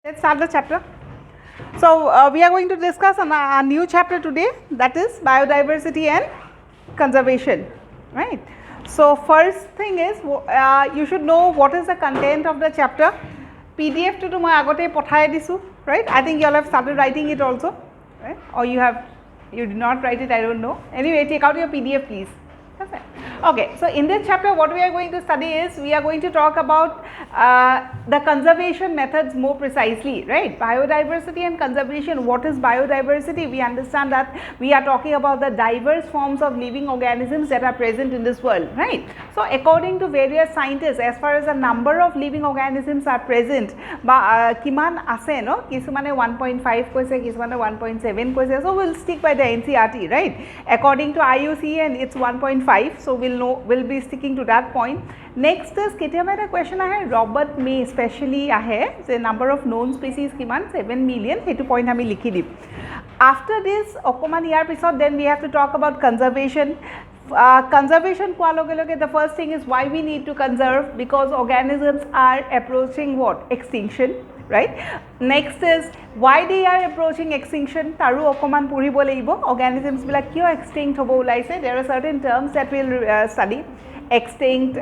Let's start the chapter. So we are going to discuss a new chapter today, that is biodiversity and conservation, right? So first thing is you should know what is the content of the chapter. PDF to মই আগতে পঠাই দিছো, right? I think you all have started writing it also, right? Or you did not write it, I don't know. Anyway, take out your PDF please. Okay, so in this chapter what we are going to study is we are going to talk about the conservation methods more precisely, right? Biodiversity and conservation. What is biodiversity? We understand that we are talking about the diverse forms of living organisms that are present in this world, right? So according to various scientists, as far as the number of living organisms are present, kiman ase no, kisumane 1.5 koise, kisumane 1.7 koise, so we'll stick by the NCERT, right? According to IUCN it's 1.5, so we'll be sticking to that point. Next is ketyaba eta question ahe Robert May especially ahe the number of known species kiman 7 million, hetu point ami likhi dim. After this okoman yar pisot then we have to talk about conservation. Conservation kwa loge loge the first thing is why we need to conserve, because organisms are approaching what? Extinction, right? Next is why they are approaching extinction, taru okoman puribo leibo organisms bila kyo extinct hobo ulaise. There are certain terms that we'll study. Extinct,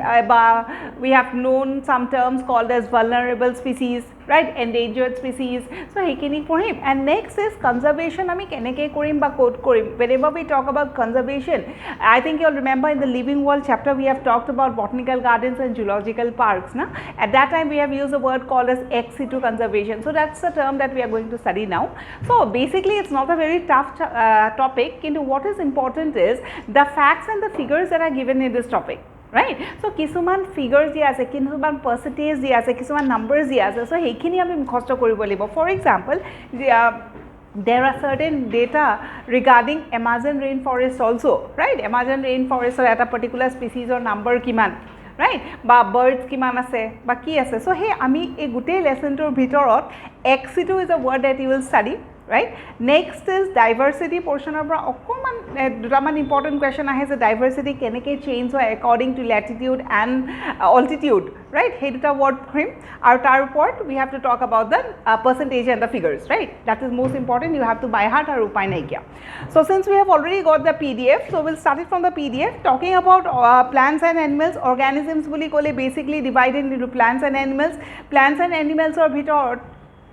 we have known some terms called as vulnerable species, right? Endangered species. So hekini pohim. And next is conservation. Ami keneke korim ba code korim. Whenever we talk about conservation, I think you'll remember in the living world chapter we have talked about botanical gardens and zoological parks. Na? At that time we have used a word called as ex situ conservation. So that's the term that we are going to study now. So basically it's not a very tough topic. What is important is the facts and the figures that are given in this topic. Right? So kisuman figures di ase, kisuman percentage di ase, kisuman numbers di ase. So heikini ami mukhosto koribo laibo. For example, there are certain data regarding Amazon rainforest also, right? Amazon rainforest or at a particular species or number kiman, right? Ba birds kiman ase, ba ki ase. So hey ami e gute lesson tor bhitorot ex situ is a word that you will study. Right? Next is diversity portion of dutaman important question ahe se diversity keneke change hoy according to latitude and altitude, right? He duta word khim aru tar upor we have to talk about the percentage and the figures, right? That is most important. You have to by heart aru upai nai kya. So since we have already got the PDF, so we'll start it from the PDF. Talking about plants and animals, organisms boli kole basically divided into plants and animals. Plants and animals or bhitor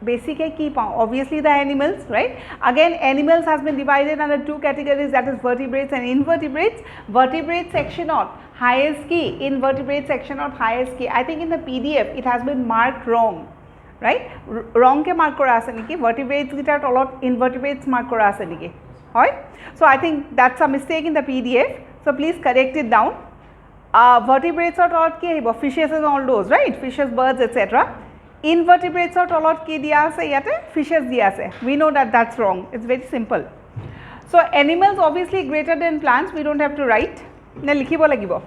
basic key obviously the animals, right? Again animals has been divided under two categories, that is vertebrates and invertebrates. Vertebrate section or highest key, invertebrate section or highest key. I think in the PDF it has been marked wrong, right? Wrong ke mark kora ase niki, vertebrates gitar tolot invertebrates mark kora ase niki, hoy? So I think that's a mistake in the PDF, so please correct it down. Vertebrates or tolot ki ahibo, fishes and all those, right? Fishes, birds, etc. Invertebrates or tolot ki dia ase yate fishes dia ase. We know that that's wrong. It's very simple. So animals obviously greater than plants, we don't have to write. Ne likhibo lagibo.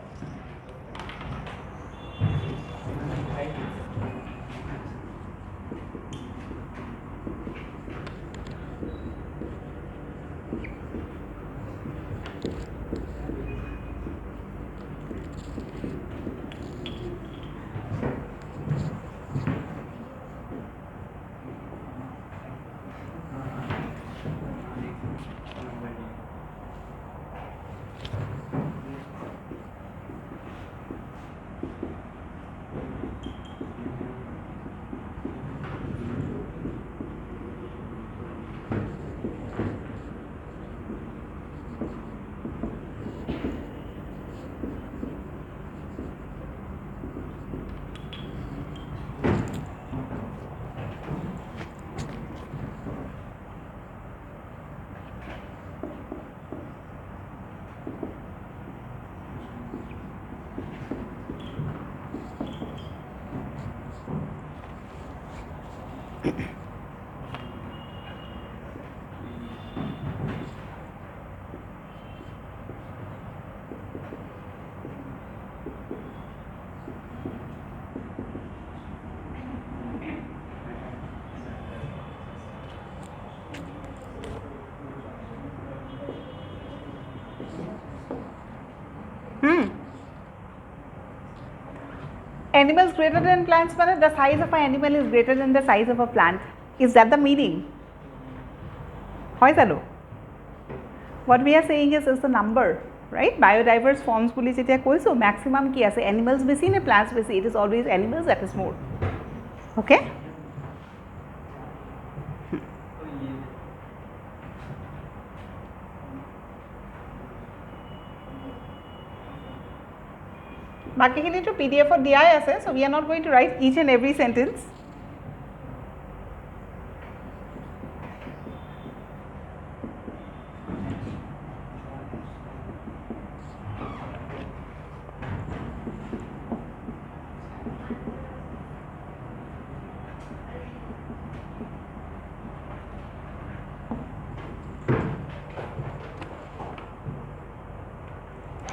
Animals greater than plants, but the size of an animal is greater than the size of a plant. Is that the meaning? What we are saying is the number, right? Biodiverse forms boli jetia koiso maximum ki ase animals besi ne plants besi, it is always animals that is more. Okay? Baki khini to PDF or diya ase, so we are not going to write each and every sentence.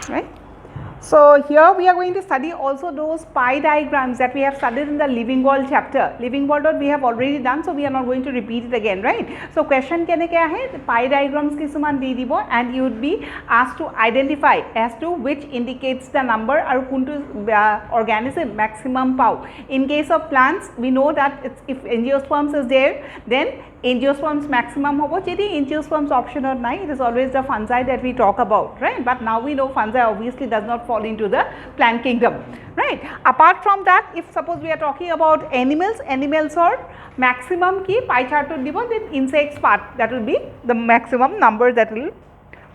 Right? So here we are going to study also those pie diagrams that we have studied in the living world chapter. Living world we have already done, so we are not going to repeat it again, right? So question kene kya hai, pie diagrams kisuman di dibo and you would be asked to identify as to which indicates the number aru kuntu organism maximum pau. In case of plants, we know that it's, if angiosperms is there, then angiosperms maximum hobo. Jedi angiosperms option or nai, it is always the fungi that we talk about, right? But now we know fungi obviously does not fall into the plant kingdom, right? Apart from that, if suppose we are talking about animals or maximum ki pie chart to dibo, then insects part, that will be the maximum number that will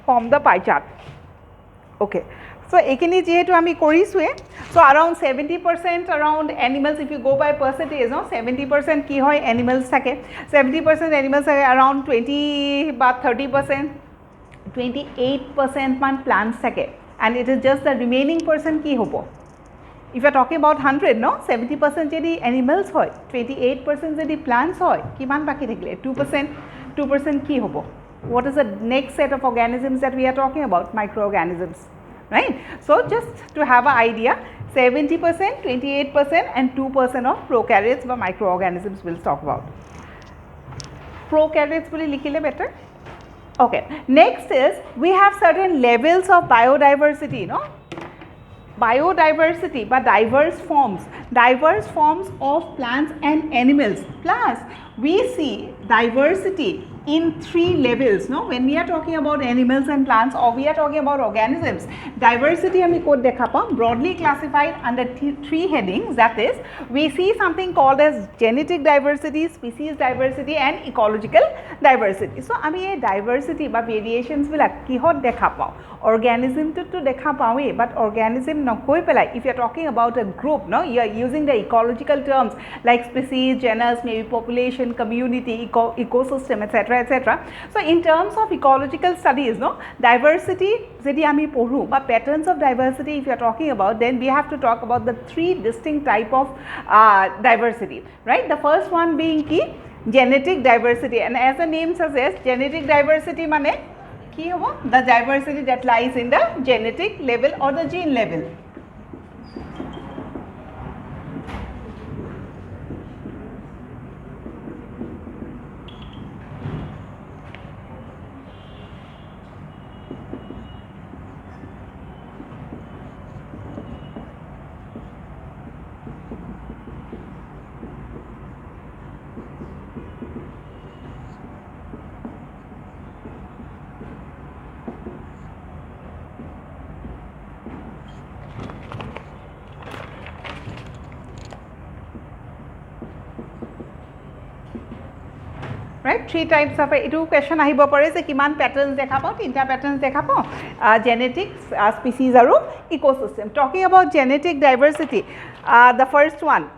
form the pie chart. Okay. So ekini jehetu ami korisue, so around 70% around animals, if you go by percentage, no, 70% ki hoy animals thake, 70% animals thake, around 20 ba 30%, 28% man plants thake, and it is just the remaining percent ki hobo. If you are talking about 100, no, 70% jedi animals hoy, 28% jedi plants hoy, kiman baki thakile 2% ki hobo. What is the next set of organisms that we are talking about? Microorganisms, right? So just to have an idea, 70%, 28% and 2% of prokaryotes or microorganisms we'll talk about. Prokaryotes boli likhile better. Okay, next is we have certain levels of biodiversity, no? Biodiversity, but diverse forms of plants and animals. Plus, we see diversity in 3 levels, no? When we are talking about animals and plants, or we are talking about organisms, diversity hami kod dekha paam, broadly classified under 3 headings. That is, we see something called as genetic diversity, species diversity and ecological diversity. So ami ei diversity ba variations bilak kihot dekha pao, organism to dekha pawe, but organism nokoi pelai. If you are talking about a group, no, you are using the ecological terms like species, genus, maybe population, community, ecosystem, etc. etc. So in terms of ecological studies, no, diversity jedi ami poru ba patterns of diversity, if you are talking about, then we have to talk about the 3 distinct type of diversity, right? The first one being ki genetic diversity, and as the name suggests, genetic diversity mane ki hobo, the diversity that lies in the genetic level or the gene level. Right, 3 types of etu question ahibo pare je kiman patterns dekha pao, 3ta patterns dekha pao, genetics, species aru ecosystem. Talking about genetic diversity, the first one,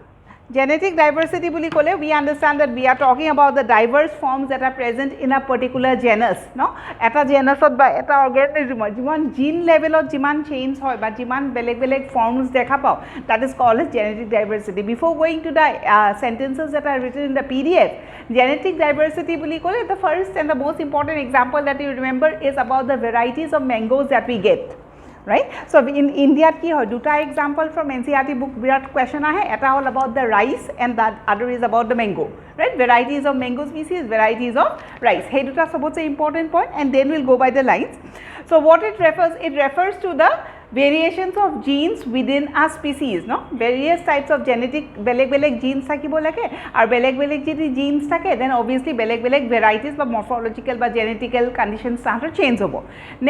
genetic diversity boli kole, we understand that we are talking about the diverse forms that are present in a particular genus, no? Eta genus ot ba eta organism jiman gene level ot jiman change hoy ba jiman beleg forms dekha pao, that is called as genetic diversity. Before going to the sentences that are written in the PDF, genetic diversity boli kole, the first and the most important example that you remember is about the varieties of mangoes that we get, right? So in India ki hoy, duta example from NCERT book birat question ahe, eta all about the rice and the other is about the mango, right? Varieties of mango species, varieties of rice. Hey duta sabotse important point, and then we'll go by the lines. So what it refers to the variations of genes within a species, no, various types of genetic beleg genes থাকিব লাগে আর বেলেগ যদি genes থাকে then obviously বেলেগ varieties বা morphological বা genetical conditions তাহাঁতৰ change হ'ব.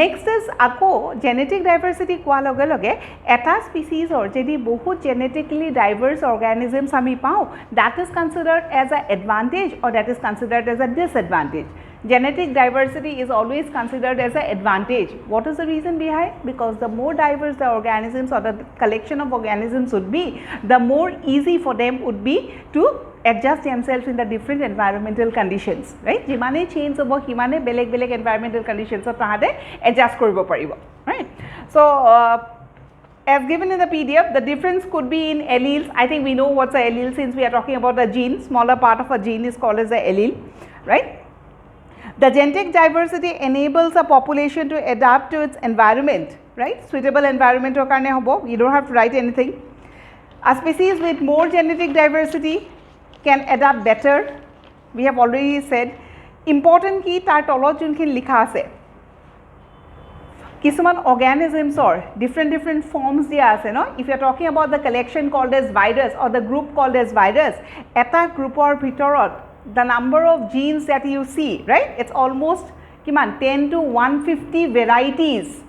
Next is আকৌ genetic diversity কোৱা লগে লগে এটা স্পিচিজৰ যদি বহুত genetically diverse organisms আমি পাওঁ, that is considered as an advantage or that is considered as a disadvantage. Genetic diversity is always considered as an advantage. What is the reason behind? Because the more diverse the organisms or the collection of organisms would be, the more easy for them would be to adjust themselves in the different environmental conditions, right? Jimane change hobo himane beleg environmental conditions tahate adjust koribo paribo, right? So as given in the PDF, the difference could be in alleles. I think we know what's an allele since we are talking about the gene. Smaller part of a gene is called as the allele, right? The genetic diversity enables a population to adapt to its environment, right? Suitable environment or karne hobo, you don't have to write anything. A species with more genetic diversity can adapt better. We have already said. Important key tar tolot junkin likha ase. Kisuman organisms or different forms dia ase, no? If you are talking about the collection called as virus or the group called as virus, eta group or bitorot the number of genes that you see, right? It's almost 10 to 150 varieties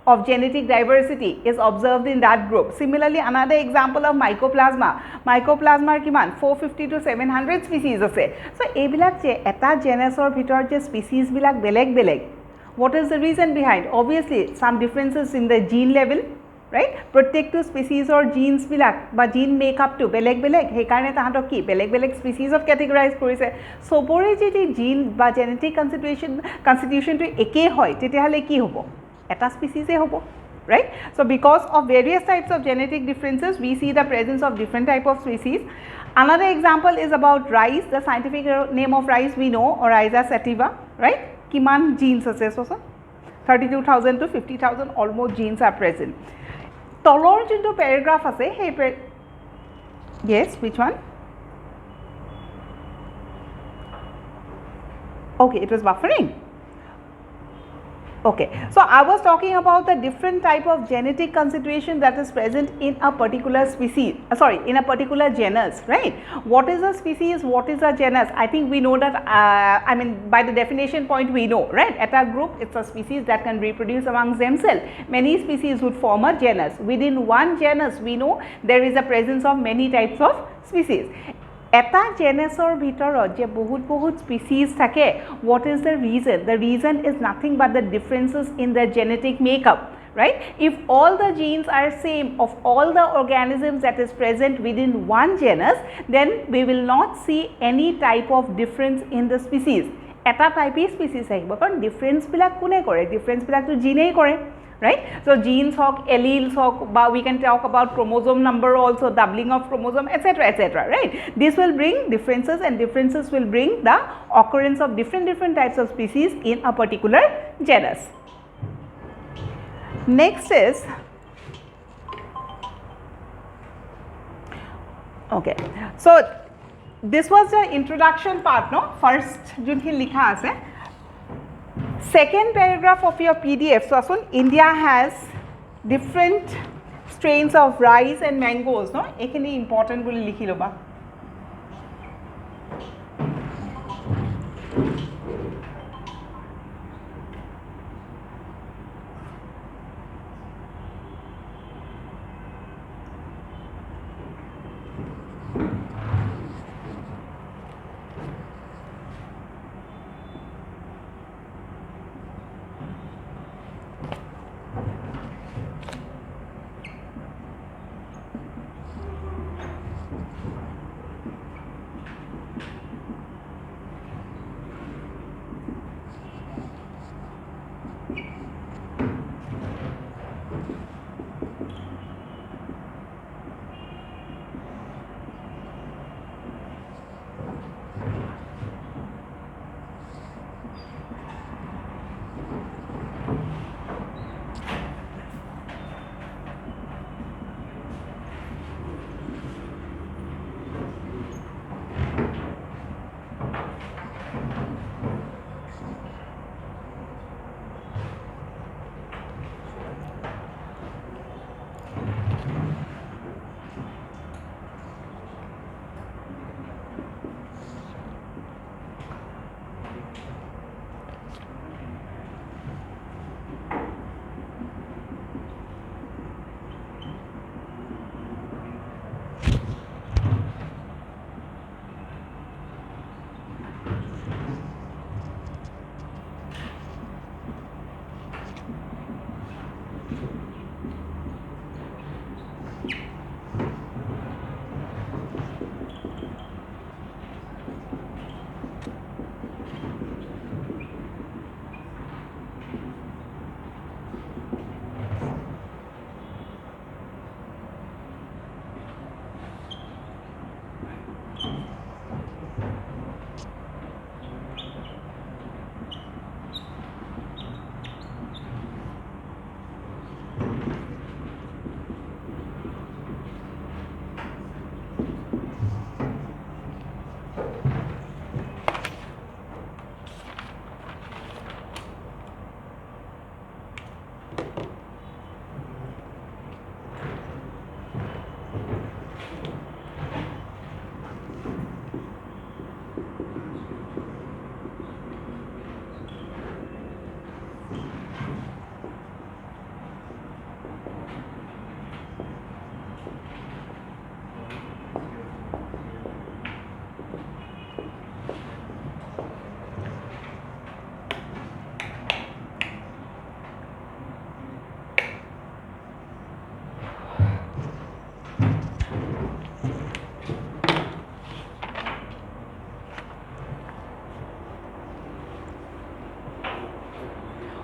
of genetic diversity is observed in that group. Similarly, another example of mycoplasma. Mycoplasma 450 to 700 species ase. So, ebilak je eta genus or bhitor je species bilak beleg. What is the reason behind? Obviously, some differences in the gene level, right? Protekto species or genes bilak ba gene makeup to beleg he karone tahatok ki beleg species of categorize korise. Sobore jeti gene ba genetic constitution to eke hoy tete hale ki hobo eta species e hobo, right? So because of various types of genetic differences we see the presence of different type of species. Another example is about rice. The scientific name of rice we know, Oryza sativa, right? Kiman genes ase so 32,000 to 50,000 almost genes are present. Tolor jinto paragraph ase hey yes, which one? Okay, it was buffering. Okay, so I was talking about the different type of genetic constitution that is present in a particular species, in a particular genus, right? What is a species, what is a genus? I think we know that, I mean by the definition point we know, right? At a group, it's a species that can reproduce amongst themselves. Many species would form a genus. Within one genus, we know there is a presence of many types of species. Eta genusor bhitorot je bahut species thake, what is the reason? The reason is nothing but the differences in the genetic makeup, right? If all the genes are same of all the organisms that is present within one genus, then we will not see any type of difference in the species. Eta type species ahibo karon difference bilak kune kore? Difference bilak to gene ei kore, right? So genes hok, alleles hok, we can talk about chromosome number also, doubling of chromosome, etc., right? This will bring differences and differences will bring the occurrence of different types of species in a particular genus. Next is, okay, so this was the introduction part, no? First junkin likha ase. Second paragraph of your PDF, so asun India has different strains of rice and mangoes, no? Ekhini important boli likhi loba.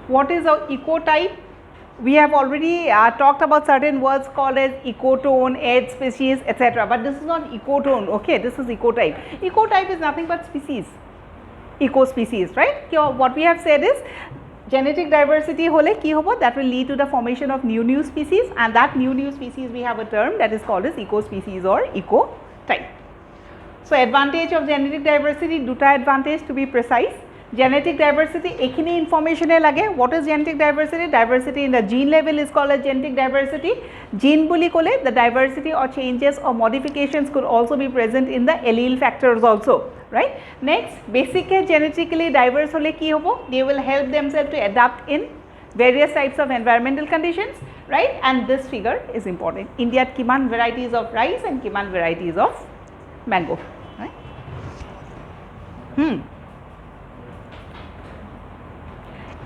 What is a ecotype? We have already talked about certain words called as ecotone, edge species, etc. But this is not ecotone, okay? This is ecotype. Ecotype is nothing but species, eco-species, right? What we have said is genetic diversity hole ki hobo, that will lead to the formation of new species, and that new species we have a term that is called as eco-species or ecotype. So advantage of genetic diversity, duta advantage to be precise. Genetic diversity, ekhini information lage. What is genetic diversity? Diversity in the gene level is called as genetic diversity. Gene boli kole, the diversity or changes or modifications could also be present in the allele factors also, right? Next, basic genetically diverse hole ki hobo? They will help themselves to adapt in various types of environmental conditions, right? And this figure is important. India kiman varieties of rice and kiman varieties of mango, right?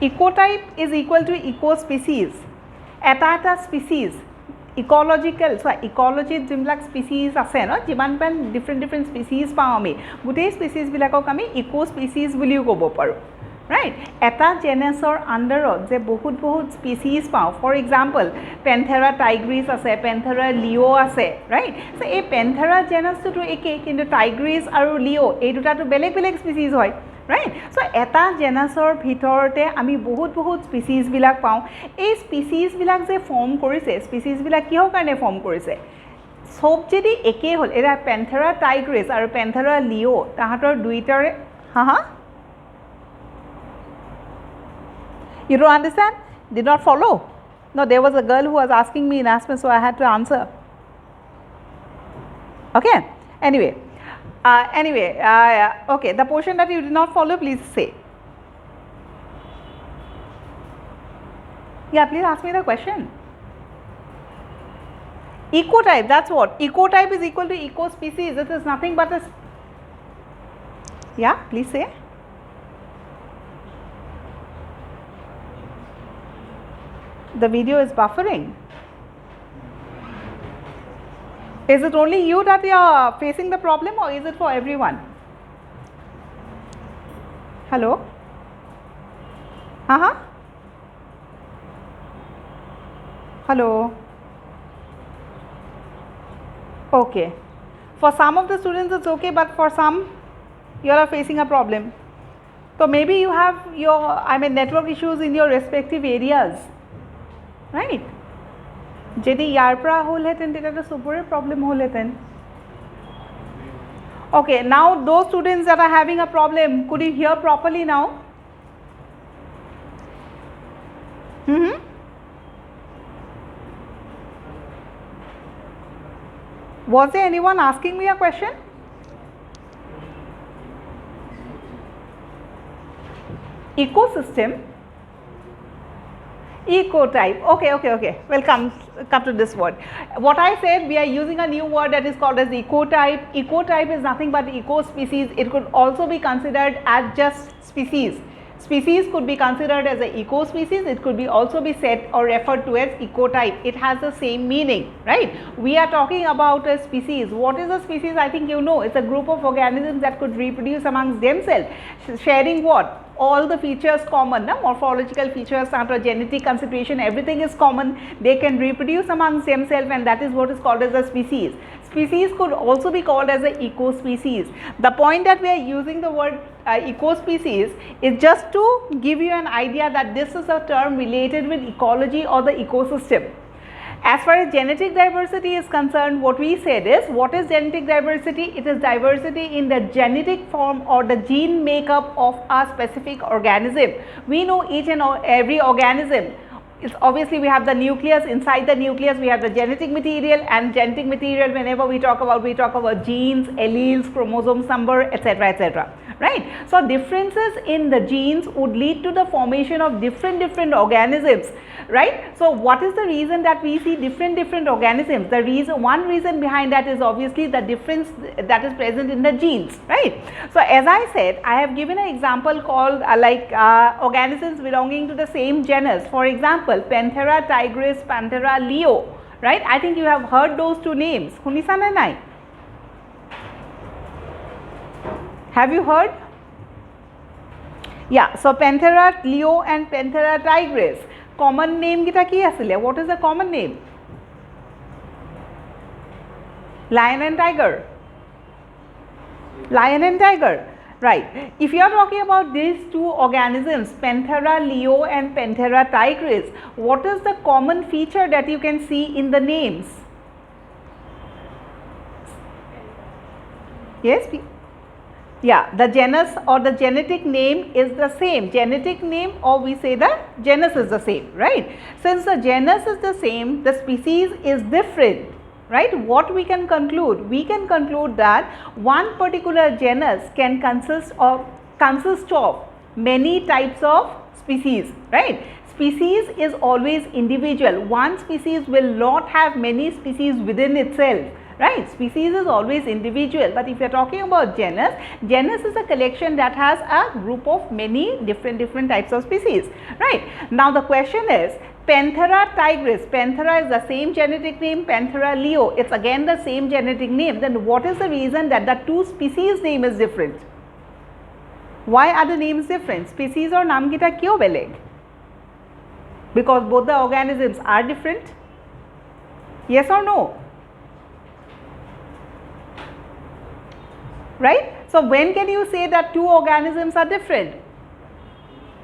Ecotype is equal to eco-species. Eta species, ecological, so ecology jimlak species ase no, jiman pan different species pao ami. Gutei species bilakok ami eco-species buliu kobo paru, right? Eta genus or under je bahut species pao. For example, Panthera tigris ase, Panthera leo ase, right? So a Panthera genus to eke, kintu tigris aru leo ei duta to beleg species hoy, right? So eta genusor bhitorte ami bahut species bilak pao. Ei species bilak je form korise, species bilak kihor karone form korise, sob jedi eke hol, era Panthera tigris aru Panthera leo tahator duitar You don't understand? Did not follow? No, there was a girl who was asking me in Aspen, so I had to answer. Okay, anyway, okay, the portion that you did not follow, please say. Yeah, please ask me the question. Ecotype, that's what? Ecotype is equal to eco-species. It is nothing but a... Yeah, please say. The video is buffering. Is it only you that you are facing the problem, or is it for everyone? Hello? Hello? Okay. For some of the students it's okay, but for some you are facing a problem. So maybe you have your, network issues in your respective areas, right? Jedi yarpra hole heten teta to super problem hole heten. Okay, now those students that are having a problem, could you hear properly now? Was there anyone asking me a question? Ecosystem, ecotype. Okay. Well, come to this word. What I said, we are using a new word that is called as ecotype. Ecotype is nothing but eco-species. It could also be considered as just species. Species could be considered as an eco-species. It could be also be said or referred to as ecotype. It has the same meaning, right? We are talking about a species. What is a species? I think you know. It's a group of organisms that could reproduce amongst themselves, sharing what? All the features common, morphological features, genetic constitution, everything is common. They can reproduce amongst themselves, and that is what is called as a species. Species could also be called as an eco-species. The point that we are using the word eco-species is just to give you an idea that this is a term related with ecology or the ecosystem. As far as genetic diversity is concerned, what we said is, what is genetic diversity? It is diversity in the genetic form or the gene makeup of a specific organism. We know each and every organism. It's obviously we have the nucleus. Inside the nucleus we have the genetic material, and genetic material, whenever we talk about genes, alleles, chromosomes number, etc., right? So differences in the genes would lead to the formation of different organisms, right? So what is the reason that we see different organisms? One reason behind that is obviously the difference that is present in the genes, right? So as I said, I have given an example called organisms belonging to the same genus. For example, Panthera tigris, Panthera leo, right? I think you have heard those two names. Hunisana nai? Have you heard? Yeah, so Panthera leo and Panthera tigris. Common name kita ki asile? What is the common name? Lion and tiger. Lion and tiger. Right. If you are talking about these two organisms, Panthera leo and Panthera tigris, what is the common feature that you can see in the names? Yes? Yeah, the genus or the genetic name is the same. Genetic name, or we say the genus is the same, right? Since the genus is the same, the species is different. Right, what we can conclude? We can conclude that one particular genus can consist of many types of species, right? Species is always individual. One species will not have many species within itself, right? Species is always individual, but if you are talking about genus, genus is a collection that has a group of many different types of species, right? Now the question is, Panthera tigris, Panthera is the same genetic name, Panthera leo, it's again the same genetic name. Then what is the reason that the two species name is different? Why are the names different? Species or naam kita kyo beleg? Because both the organisms are different? Yes or no? Right? So when can you say that two organisms are different?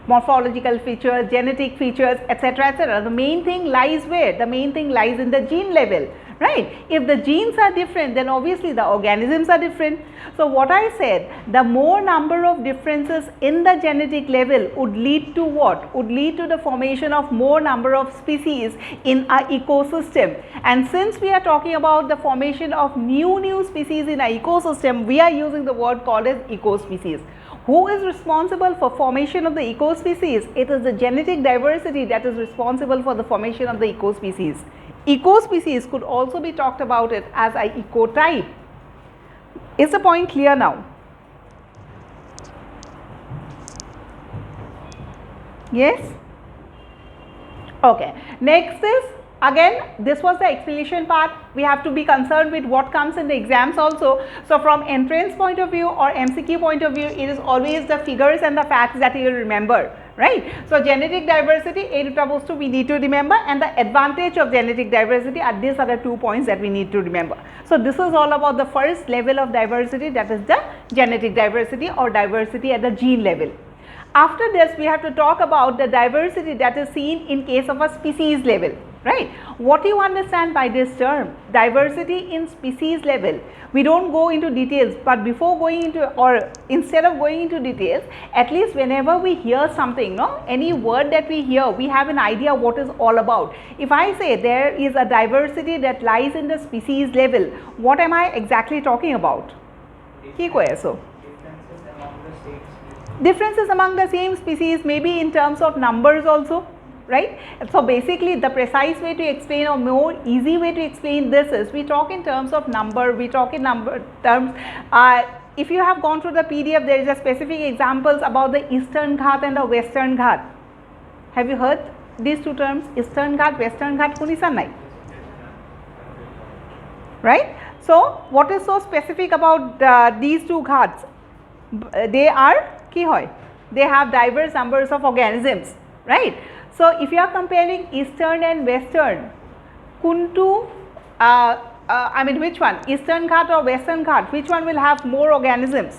Morphological features, genetic features, etc., etc. The main thing lies where? The main thing lies in the gene level, right? If the genes are different, then obviously the organisms are different. So what I said, the more number of differences in the genetic level would lead to what? Would lead to the formation of more number of species in our ecosystem. And since we are talking about the formation of new species in our ecosystem, we are using the word called as ecospecies. Who is responsible for formation of the ecospecies? It is the genetic diversity that is responsible for the formation of the ecospecies. Ecospecies could also be talked about it as an ecotype. Is the point clear now? Yes? Okay. Next is, again, this was the explanation part. We have to be concerned with what comes in the exams also. So from entrance point of view or MCQ point of view, it is always the figures and the facts that you will remember, right? So genetic diversity, we need to remember, and the advantage of genetic diversity are these are the 2 points that we need to remember. So this is all about the first level of diversity, that is the genetic diversity or diversity at the gene level. After this, we have to talk about the diversity that is seen in case of a species level, right? What do you understand by this term? Diversity in species level. We don't go into details, but before going into, or instead of going into details, at least whenever we hear something, no, any word that we hear, we have an idea what is all about. If I say there is a diversity that lies in the species level, what am I exactly talking about? Ki ko hai so? Differences among the same species, maybe in terms of numbers also, right? So basically the precise way to explain, or more easy way to explain this is, we talk in terms of number, we talk in number terms. If you have gone through the PDF, there is a specific examples about the Eastern Ghat and the Western Ghat. Have you heard these two terms, Eastern Ghat, Western Ghat? Right? So what is so specific about these two ghats? They are they have diverse numbers of organisms, right? So if you are comparing Eastern and Western, Kuntu, I mean which one? Eastern Ghat or Western Ghat? Which one will have more organisms?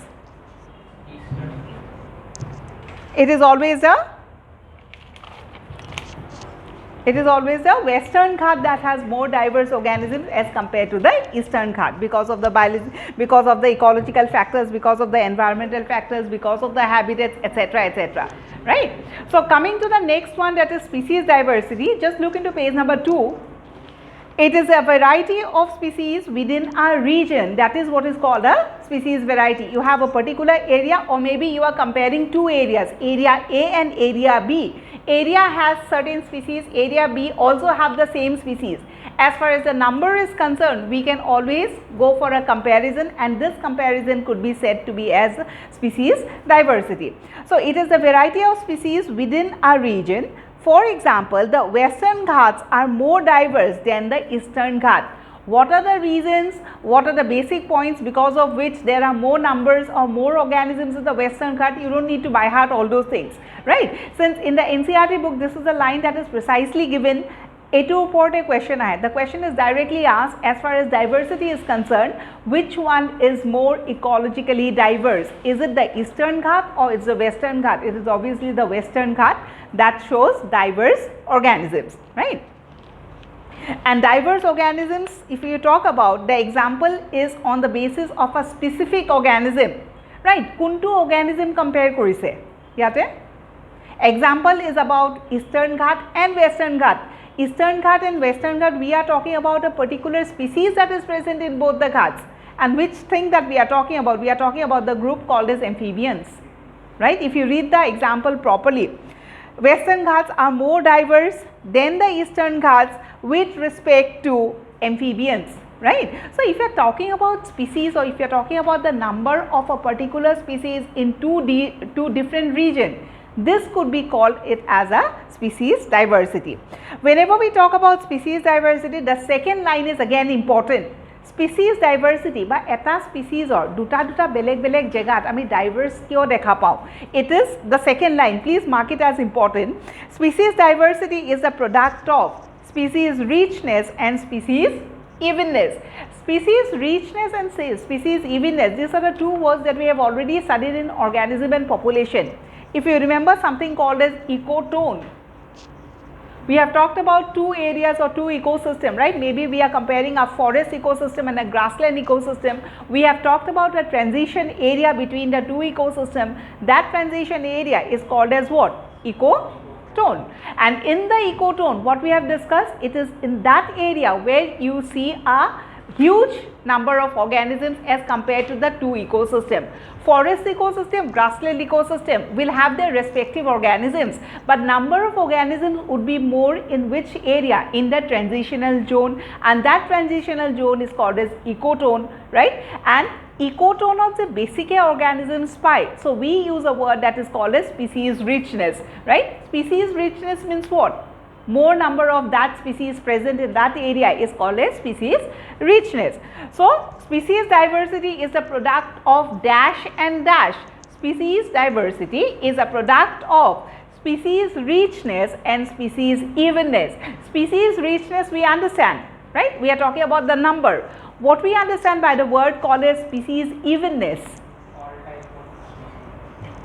It is always the Western Ghat that has more diverse organisms as compared to the Eastern Ghat, because of the biology, because of the ecological factors, because of the environmental factors, because of the habitats, etc., etc. Right? So coming to the next one, that is species diversity. Just look into page number 2. It is a variety of species within a region. That is what is called a species variety. You have a particular area, or maybe you are comparing two areas, area A and area B. Area has certain species, area B also have the same species. As far as the number is concerned, we can always go for a comparison, and this comparison could be said to be as species diversity. So it is the variety of species within a region. For example, the Western Ghats are more diverse than the Eastern Ghat. What are the reasons, what are the basic points because of which there are more numbers or more organisms in the Western Ghat? You don't need to by heart all those things, right? Since in the NCERT book, this is a line that is precisely given. A2 report a question I had. The question is directly asked, as far as diversity is concerned, which one is more ecologically diverse? Is it the Eastern Ghat or is the Western Ghat? It is obviously the Western Ghat that shows diverse organisms, right? And diverse organisms, if you talk about, the example is on the basis of a specific organism, right? Kuntu organism compare korise yate. Example is about Eastern Ghat and Western Ghat. Eastern Ghat and Western Ghat, we are talking about a particular species that is present in both the Ghats. And which thing that we are talking about? We are talking about the group called as amphibians, right? If you read the example properly, Western Ghats are more diverse than the Eastern Ghats with respect to amphibians, right? So, if you are talking about species or if you are talking about the number of a particular species in two different regions, this could be called it as a species diversity. Whenever we talk about species diversity, the second line is again important. Species diversity বা এটা স্পিচিজৰ দুটা বেলেগ বেলেগ জেগাত আমি ডাইভাৰ্স কিয় দেখা পাওঁ? It is the second line. Please mark it as important. Species diversity is the product of species richness and species evenness. Species richness and species evenness, these are the two words that we have already studied in organism and population. If you remember something called as ecotone, we have talked about two areas or two ecosystems, right? Maybe we are comparing a forest ecosystem and a grassland ecosystem. We have talked about a transition area between the two ecosystems. That transition area is called as what? Ecotone. And in the ecotone, what we have discussed, it is in that area where you see a huge number of organisms as compared to the two ecosystems. Forest ecosystem, grassland ecosystem will have their respective organisms, but number of organisms would be more in which area? In the transitional zone, and that transitional zone is called as ecotone, right? And ecotone of the basic organisms pi. So, we use a word that is called as species richness, right? Species richness means what? More number of that species present in that area is called as species richness. So, species diversity is the product of dash and dash. Species diversity is a product of species richness and species evenness. Species richness we understand, right? We are talking about the number. What we understand by the word called as species evenness?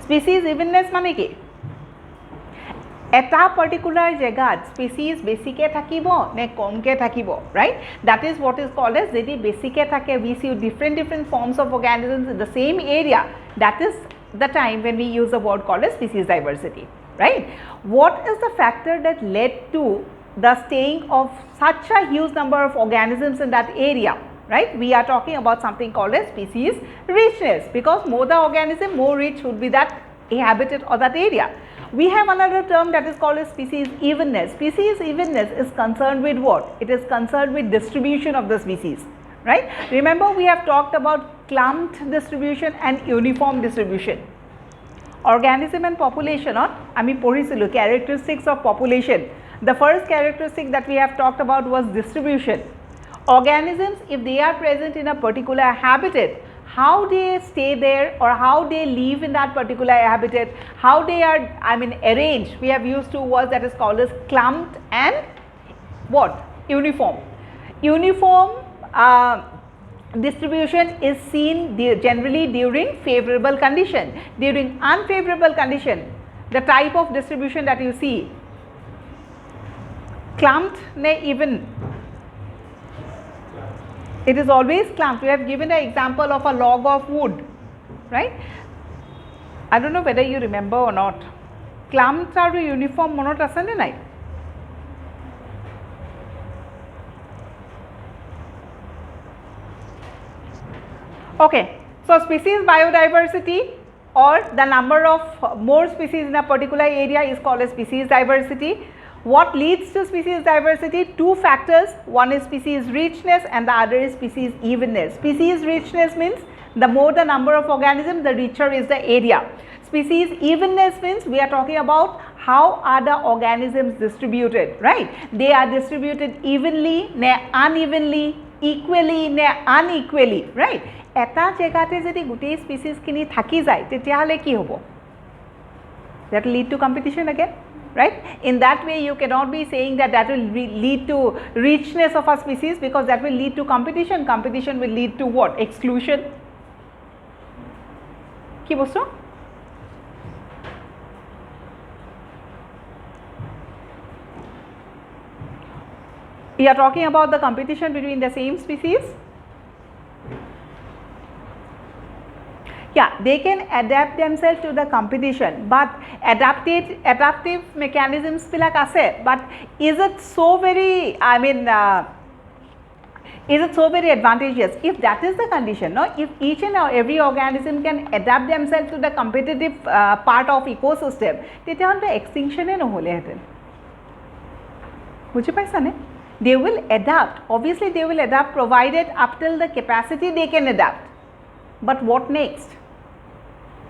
Species evenness mane ki? Eta particular jagat species besike thakibo ne komke thakibo, right? That is what is called as jedi besike thake, we see different forms of organisms in the same area. That is the time when we use the word called as species diversity, right? What is the factor that led to the staying of such a huge number of organisms in that area, right? We are talking about something called as species richness, because more the organism, more rich would be that habitat or that area. We have another term that is called as species evenness. Species evenness is concerned with what? It is concerned with distribution of the species, right? Remember, we have talked about clumped distribution and uniform distribution. Organism and population, ami porisilu characteristics of population. The first characteristic that we have talked about was distribution. Organisms, if they are present in a particular habitat, how they stay there or how they live in that particular habitat, how they are, arranged. We have used two words that is called as clumped and what? Uniform. Uniform distribution is seen generally during favorable condition. During unfavorable condition, the type of distribution that you see, clumped ne even, it is always clumped. We have given an example of a log of wood, right? I don't know whether you remember or not. Clumped are uniform monot ase ne nai? Okay, so species biodiversity or the number of more species in a particular area is called as species diversity. What leads to species diversity? Two factors, one is species richness and the other is species evenness. Species richness means the more the number of organisms, the richer is the area. Species evenness means we are talking about how are the organisms distributed, right? They are distributed evenly, unevenly, equally নে আনইকুৱেলি right এটা জেগাতে যদি গোটেই স্পিচিছখিনি থাকি যায় তেতিয়াহ'লে কি হ'ব that will lead to competition again right in that way you cannot be saying that that will lead to richness of a species because that will lead to competition will lead to what exclusion কি বস্তু we are talking about the competition between the same species yeah they can adapt themselves to the competition but adaptive mechanisms bilak ase but is it so very I mean is it so very advantageous if that is the condition no if each and every organism can adapt themselves to the competitive part of ecosystem tetiahole extinction e nohole heten bujhi paisa ne they will adapt obviously they will adapt provided up till the capacity they can adapt but what next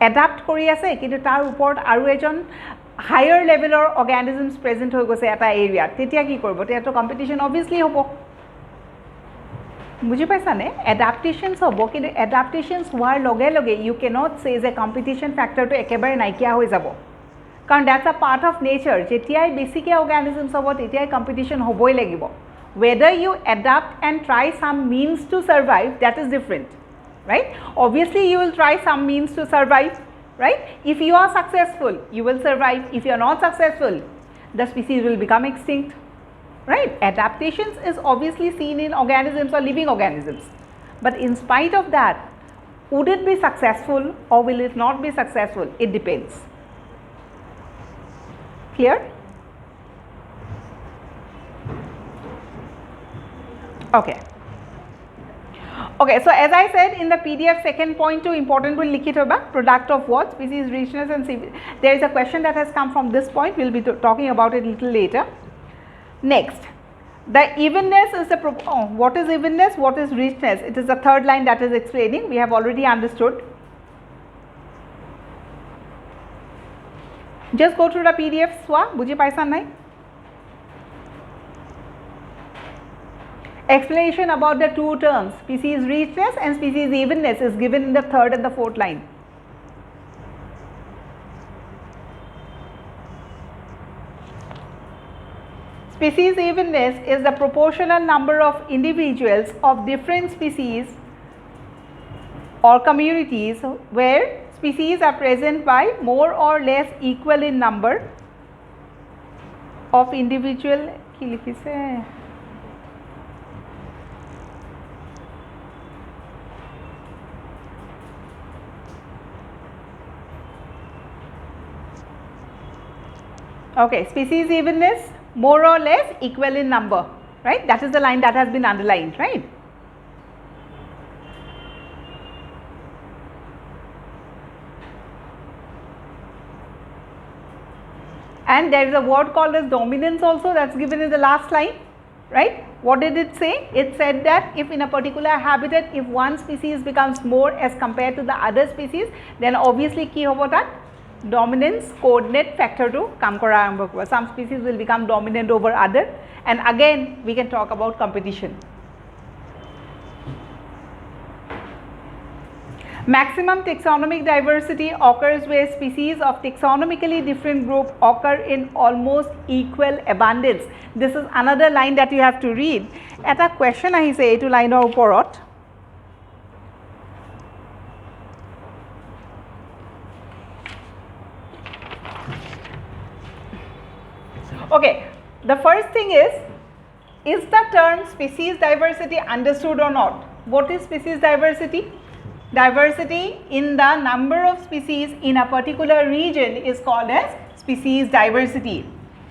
adapt কৰি আছে কিন্তু তাৰ ওপৰত আৰু এজন higher লেভেলৰ অৰ্গানিজমছ present হৈ গৈছে এটা এৰিয়াত তেতিয়া কি কৰিব তেতিয়াতো কম্পিটিশ্যন অবভিয়াছলি হ'ব বুজি পাইছানে এডাপ্টেশ্যনছ হ'ব কিন্তু এডাপ্টেশ্যনছ হোৱাৰ লগে লগে ইউ কেনট চে যে কম্পিটিশ্যন ফেক্টৰটো একেবাৰে নাইকিয়া হৈ যাব কাৰণ that's a part of nature যেতিয়াই বেছিকৈ অৰ্গানিজমছ হ'ব তেতিয়াই কম্পিটিশ্যন হ'বই লাগিব whether you adapt and try some means to survive that is different right obviously you will try some means to survive right if you are successful you will survive if you are not successful the species will become extinct right adaptations is obviously seen in organisms or living organisms but in spite of that would it be successful or will it not be successful it depends clear okay okay so as I said in the PDF second point too important will likhi thoba product of what species richness and there is a question that has come from this point we'll be talking about it a little later next the evenness is the what is evenness what is richness it is the third line that is explaining we have already understood just go through the PDF swa bujhi paisa nai explanation about the two terms species richness and species evenness is given in the third and the fourth line species evenness is the proportional number of individuals of different species or communities where species are present by more or less equal in number of individual ki likhise okay species evenness more or less equal in number right that is the line that has been underlined right and there is a word called as dominance also that's given in the last line right what did it say it said that if in a particular habitat if one species becomes more as compared to the other species then obviously ki hobo that dominance coordinate factor to come kora arambho kobo some species will become dominant over other and again we can talk about competition maximum taxonomic diversity occurs where species of taxonomically different group occur in almost equal abundance this is another line that you have to read eta question ahise etu line or uporot okay the first thing is the term species diversity understood or not what is species diversity diversity in the number of species in a particular region is called as species diversity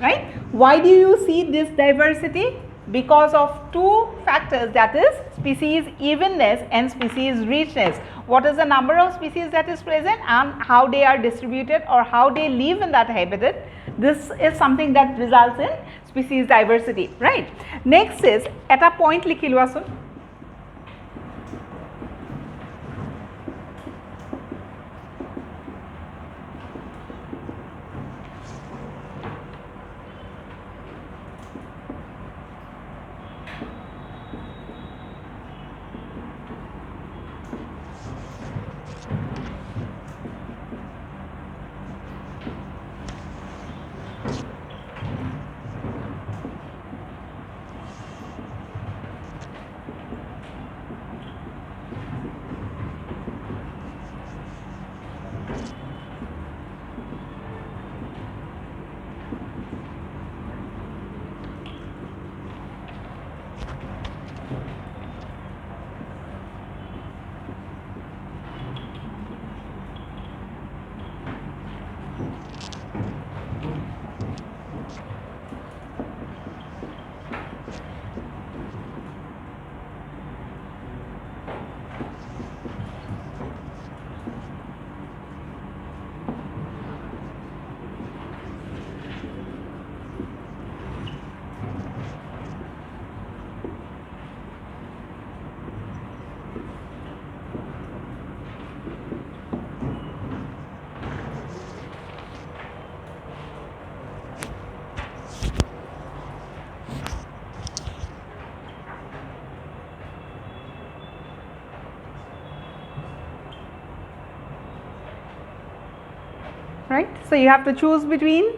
right why do you see this diversity because of two factors that is species evenness and species richness what is the number of species that is present and how they are distributed or how they live in that habitat this is something that results in species diversity right next is at a point likhi lo asun right? So you have to choose between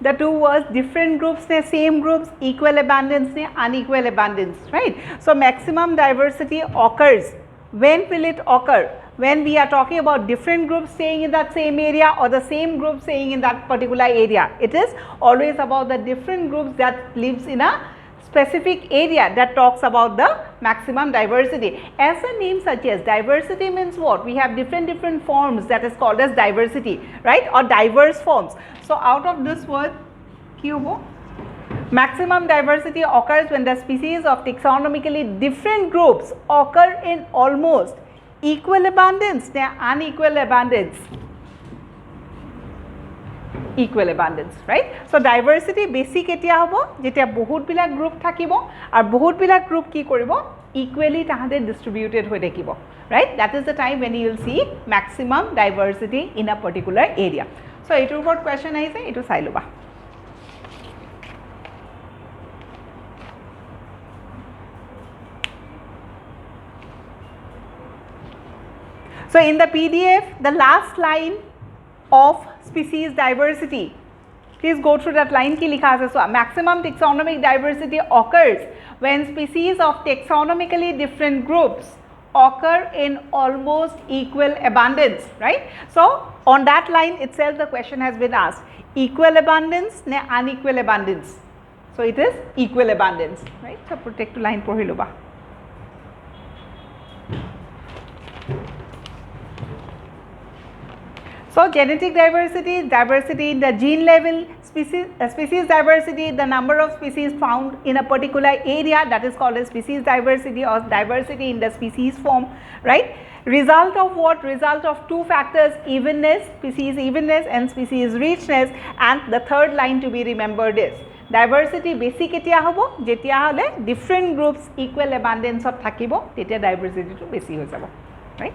the two words, different groups, same groups, equal abundance, unequal abundance, right? So maximum diversity occurs. When will it occur? When we are talking about different groups staying in that same area or the same group staying in that particular area. It is always about the different groups that lives in a specific area that talks about the maximum diversity. As the name suggests, diversity means what? We have different forms that is called as diversity, right? Or diverse forms. So out of this word, maximum diversity occurs when the species of taxonomically different groups occur in almost equal abundance, unequal abundance. Equal abundance, right? So diversity basic etia hobo jetia bahut bilak group thakibo ar bahut bilak group ki koribo equally tahade distributed hoi thakibo, right? That is the time when you will see maximum diversity in a particular area. So etur upor question aise etu sai loba. So in the PDF, the last line of species diversity, please go through that line ki likha ase. So maximum taxonomic diversity occurs when species of taxonomically different groups occur in almost equal abundance, right? So on that line itself the question has been asked, equal abundance ne unequal abundance. So it is equal abundance, right? So protect line porhilu ba. So genetic diversity, diversity in the gene level, species diversity, the number of species found in a particular area, that is called as species diversity or diversity in the species form, right? Result of what? Result of two factors, evenness, species evenness and species richness, and the third line to be remembered is diversity basic etia hobo jetia hole different groups equal abundance of thakibo tetia diversity to besi hoi jabo, right?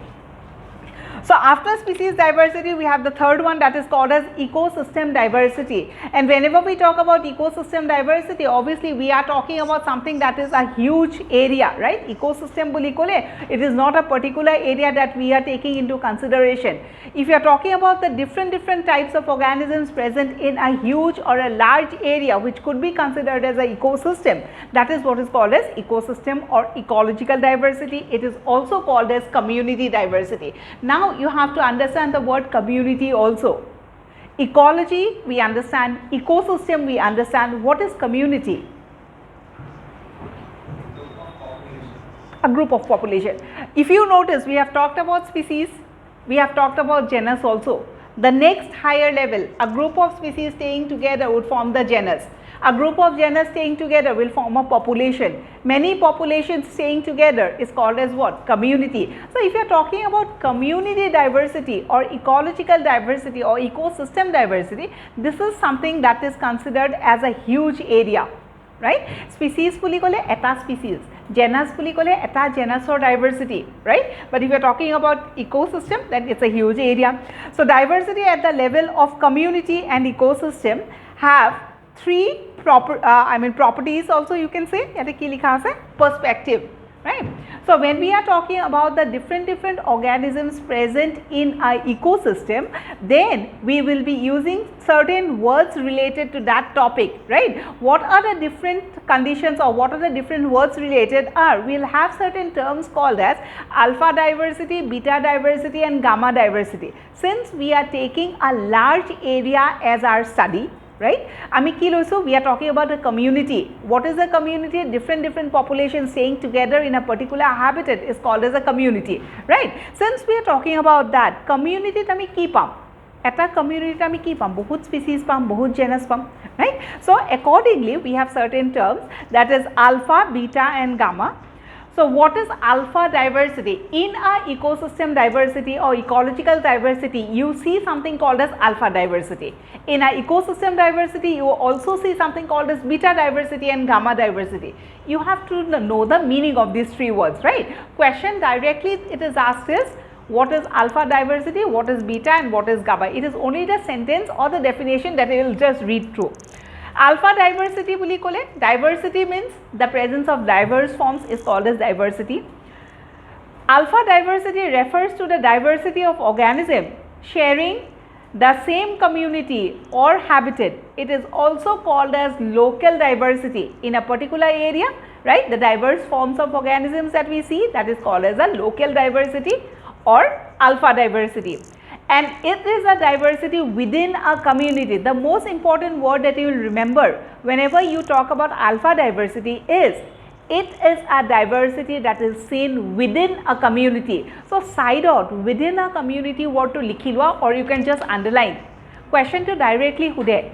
So after species diversity, we have the third one that is called as ecosystem diversity. And whenever we talk about ecosystem diversity, obviously we are talking about something that is a huge area, right? Ecosystem boli kole, it is not a particular area that we are taking into consideration. If you are talking about the different types of organisms present in a huge or a large area which could be considered as an ecosystem, that is what is called as ecosystem or ecological diversity. It is also called as community diversity. Now you have to understand the word community also. Ecology we understand, ecosystem we understand. What is community? A group of population. If you notice, we have talked about species, we have talked about genus also. The next higher level, a group of species staying together would form the genus. A group of genus staying together will form a population. Many populations staying together is called as what? Community. So if you are talking about community diversity or ecological diversity or ecosystem diversity, this is something that is considered as a huge area, right? Species puli kole eta species, genus puli kole eta genus or diversity, right? But if you are talking about ecosystem, then it's a huge area. So diversity at the level of community and ecosystem have three properties also, you can say, perspective, right? So when we are talking about the different organisms present in a ecosystem, then we will be using certain words related to that topic, right? What are the different conditions or what are the different words related are? We will have certain terms called as alpha diversity, beta diversity and gamma diversity. Since we are taking a large area as our study, right? We are talking about a community. What is a community? Different populations staying together in a particular habitat is called as a community, right? Since we are talking about that, community tami ki pam? Eta community tami ki pam? Bahut species pam, bahut genus pam, right? So accordingly, we have certain terms, that is alpha, beta and gamma. So what is alpha diversity? In a ecosystem diversity or ecological diversity, you see something called as alpha diversity. In a ecosystem diversity, you also see something called as beta diversity and gamma diversity. You have to know the meaning of these three words, right? Question directly it is asked is, what is alpha diversity, what is beta and what is gamma? It is only the sentence or the definition that you will just read through. Alpha diversity boli kole, diversity means the presence of diverse forms is called as diversity. Alpha diversity refers to the diversity of organism sharing the same community or habitat, it is also called as local diversity in a particular area, right? The diverse forms of organisms that we see, that is called as a local diversity or alpha diversity. And it is a diversity within a community. The most important word that you will remember whenever you talk about alpha diversity is it is a diversity that is seen within a community. So, side out within a community word to likhilwa, or you can just underline. Question to directly hude.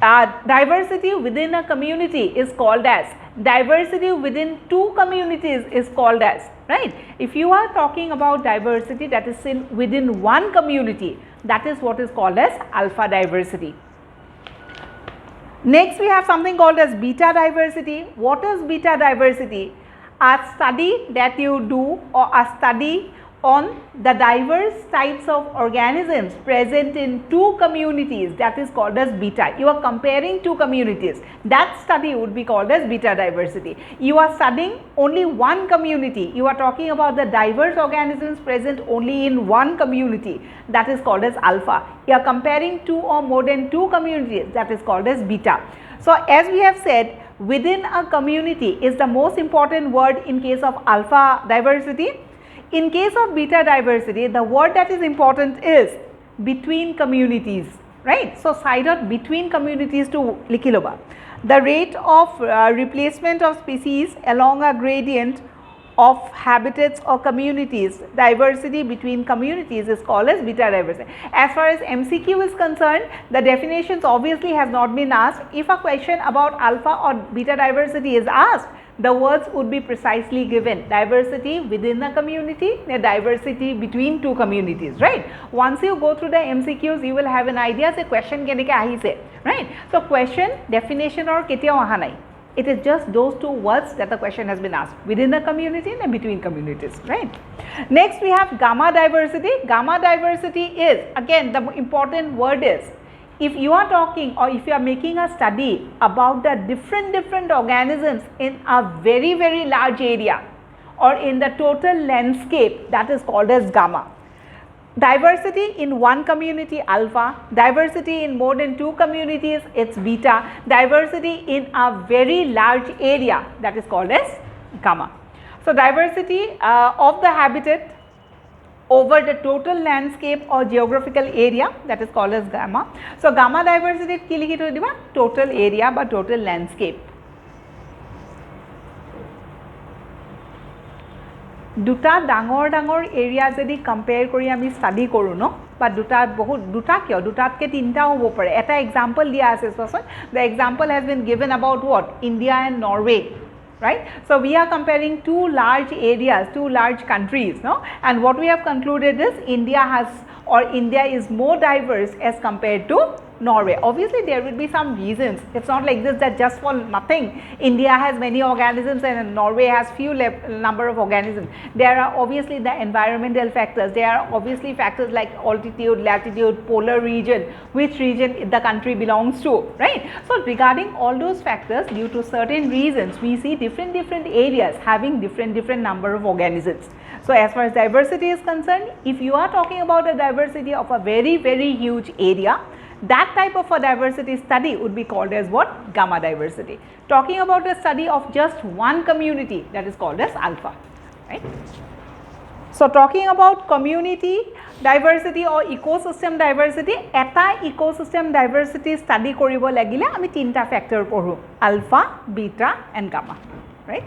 Diversity within a community is called as, diversity within two communities is called as, right? If you are talking about diversity that is seen within one community, that is what is called as alpha diversity. Next, we have something called as beta diversity. What is beta diversity? A study that you do, or a study on the diverse types of organisms present in two communities, that is called as beta. You are comparing two communities. That study would be called as beta diversity. You are studying only one community. You are talking about the diverse organisms present only in one community. That is called as alpha. You are comparing two or more than two communities. That is called as beta. So, as we have said, within a community is the most important word in case of alpha diversity. In case of beta diversity, the word that is important is between communities, right? So, side out between communities to likhiloba. The rate of replacement of species along a gradient of habitats or communities, diversity between communities is called as beta diversity. As far as MCQ is concerned, the definitions obviously has not been asked. If a question about alpha or beta diversity is asked, the words would be precisely given: diversity within a community, diversity between two communities, right? Once you go through the MCQs, you will have an idea say question keneke ahise, right? So, question definition or ketiyao aha nai. It is just those two words that the question has been asked: within the community and between communities, right? Next, we have gamma diversity. Gamma diversity is, again, the important word is, if you are talking or if you are making a study about the different organisms in a very large area or in the total landscape, that is called as gamma. Diversity in one community, alpha. Diversity in more than two communities, it's beta. Diversity in a very large area, that is called as gamma. So, diversity of the habitat over the total landscape or geographical area, that is called as gamma. So, gamma diversity ki likhi thoi diba, total area ba total landscape. দুটা ডাঙৰ area যদি compare কৰি আমি study কৰোঁ ন, বা দুটা কিয়, দুটাতকৈ তিনিটাও হ'ব পাৰে। এটা এক্সাম্পল দিয়া আছে চোৱাচোন। The example has been given about what, India and Norway, right? So, we are comparing two large areas, two large countries, no? And what we have concluded is India is more diverse as compared to Norway. Obviously, there will be some reasons. It's not like this that just for nothing India has many organisms and Norway has few number of organisms. There are obviously the environmental factors. There are obviously factors like altitude, latitude, polar region, which region the country belongs to, right? So, regarding all those factors, due to certain reasons, we see different areas having different number of organisms. So, as far as diversity is concerned, if you are talking about a diversity of a very huge area, that type of a diversity study would be called as what? Gamma diversity. Talking about a study of just one community, that is called as alpha, right? So, talking about community diversity or ecosystem diversity, eta ecosystem diversity study koribo lagile ami tinta factor porhu: alpha, beta and gamma, right?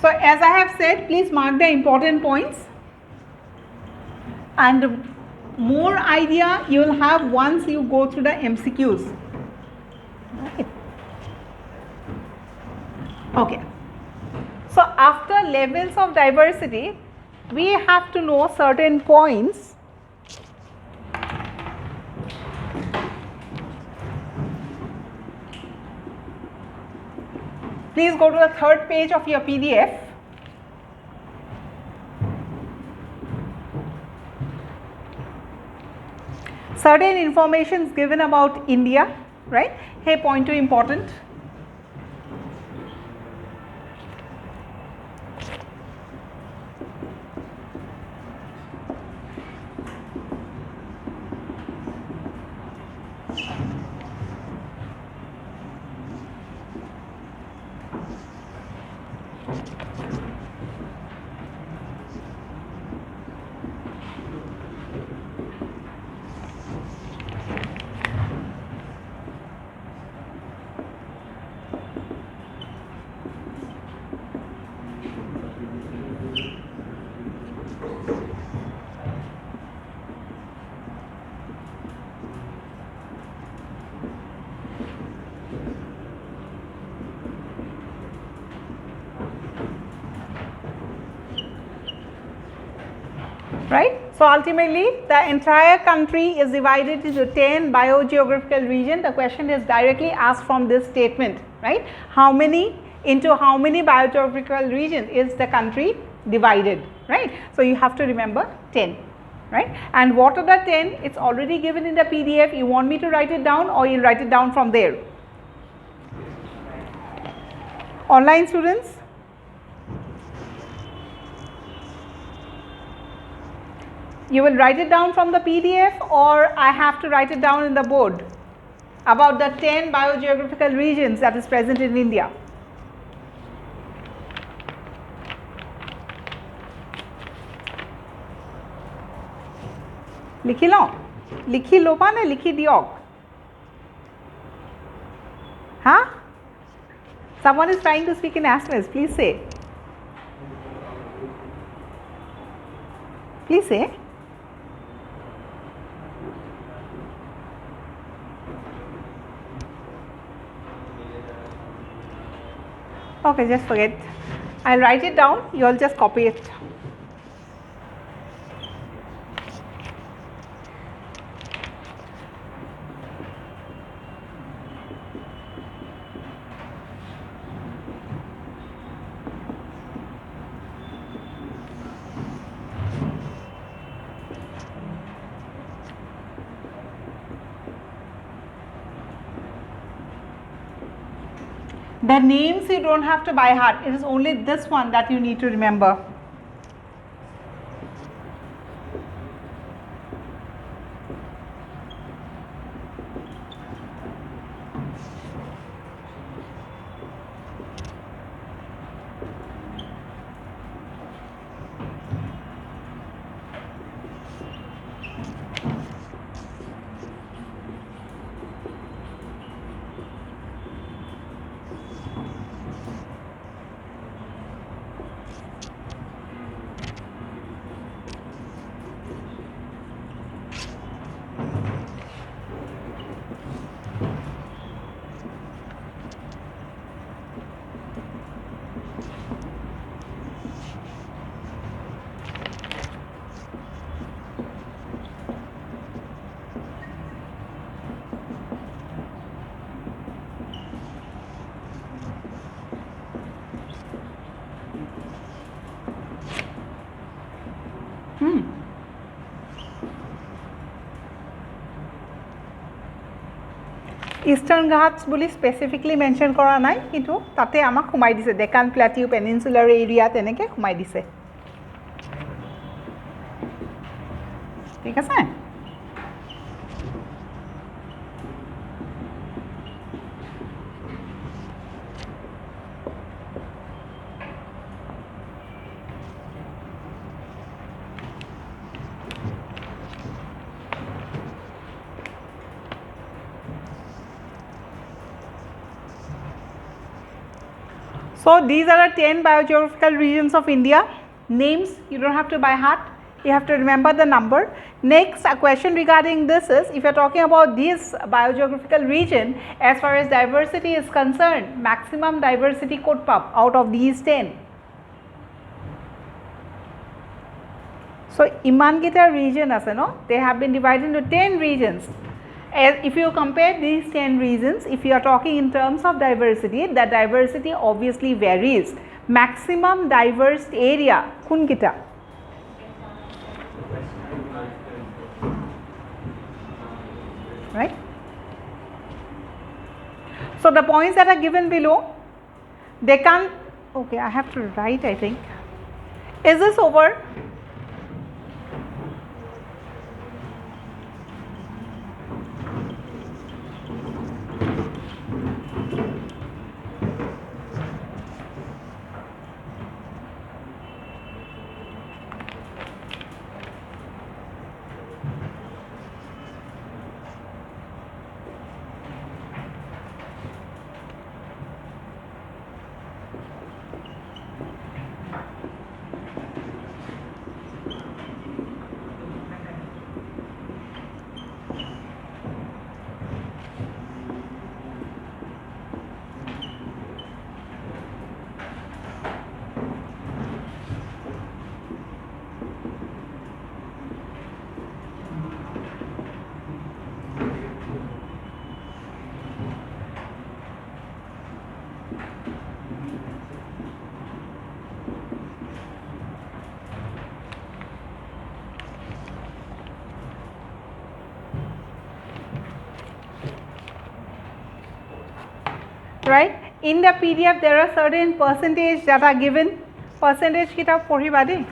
So, as I have said, please mark the important points, and more idea you will have once you go through the MCQs. Right. Okay. So, after levels of diversity, we have to know certain points. Please go to the third page of your PDF. Certain information is given about India, right? Hey, point to important. Right? So ultimately, the entire country is divided into 10 biogeographical regions. The question is directly asked from this statement, right? How many into how many biogeographical regions is the country divided, right? So you have to remember 10, right? And what are the 10? It's already given in the PDF. You want me to write it down, or you'll write it down from there? Online students? You will write it down from the PDF, or I have to write it down in the board about the 10 biogeographical regions that is present in India. Likhi lo? Likhi lopa ne likhi diok? Huh? Someone is trying to speak in Assamese. Please say. Please say. Okay, just forget. I'll write it down. You'll just copy it. The names you don't have to by heart. It is only this one that you need to remember. Eastern Ghats bully specifically mention কৰা নাই, কিন্তু তাতে আমাক সোমাই দিছে Deccan Plateau Peninsular area তেনেকে সোমাই দিছে। ঠিক আছে? So these are the 10 biogeographical regions of India. Names you don't have to by heart, you have to remember the number. Next, a question regarding this is, if you are talking about this biogeographical region, as far as diversity is concerned, maximum diversity could pop out of these 10. So iman kita region ase no, they have been divided into 10 regions. If you compare these 10 regions, if you are talking in terms of diversity, the diversity obviously varies. Maximum diverse area kun kita? Right? So the points that are given below, they can't, okay, I have to write, I think. Is this over? Right? In the PDF there are certain percentage that are given. Percentage kita পঢ়িবা দেই.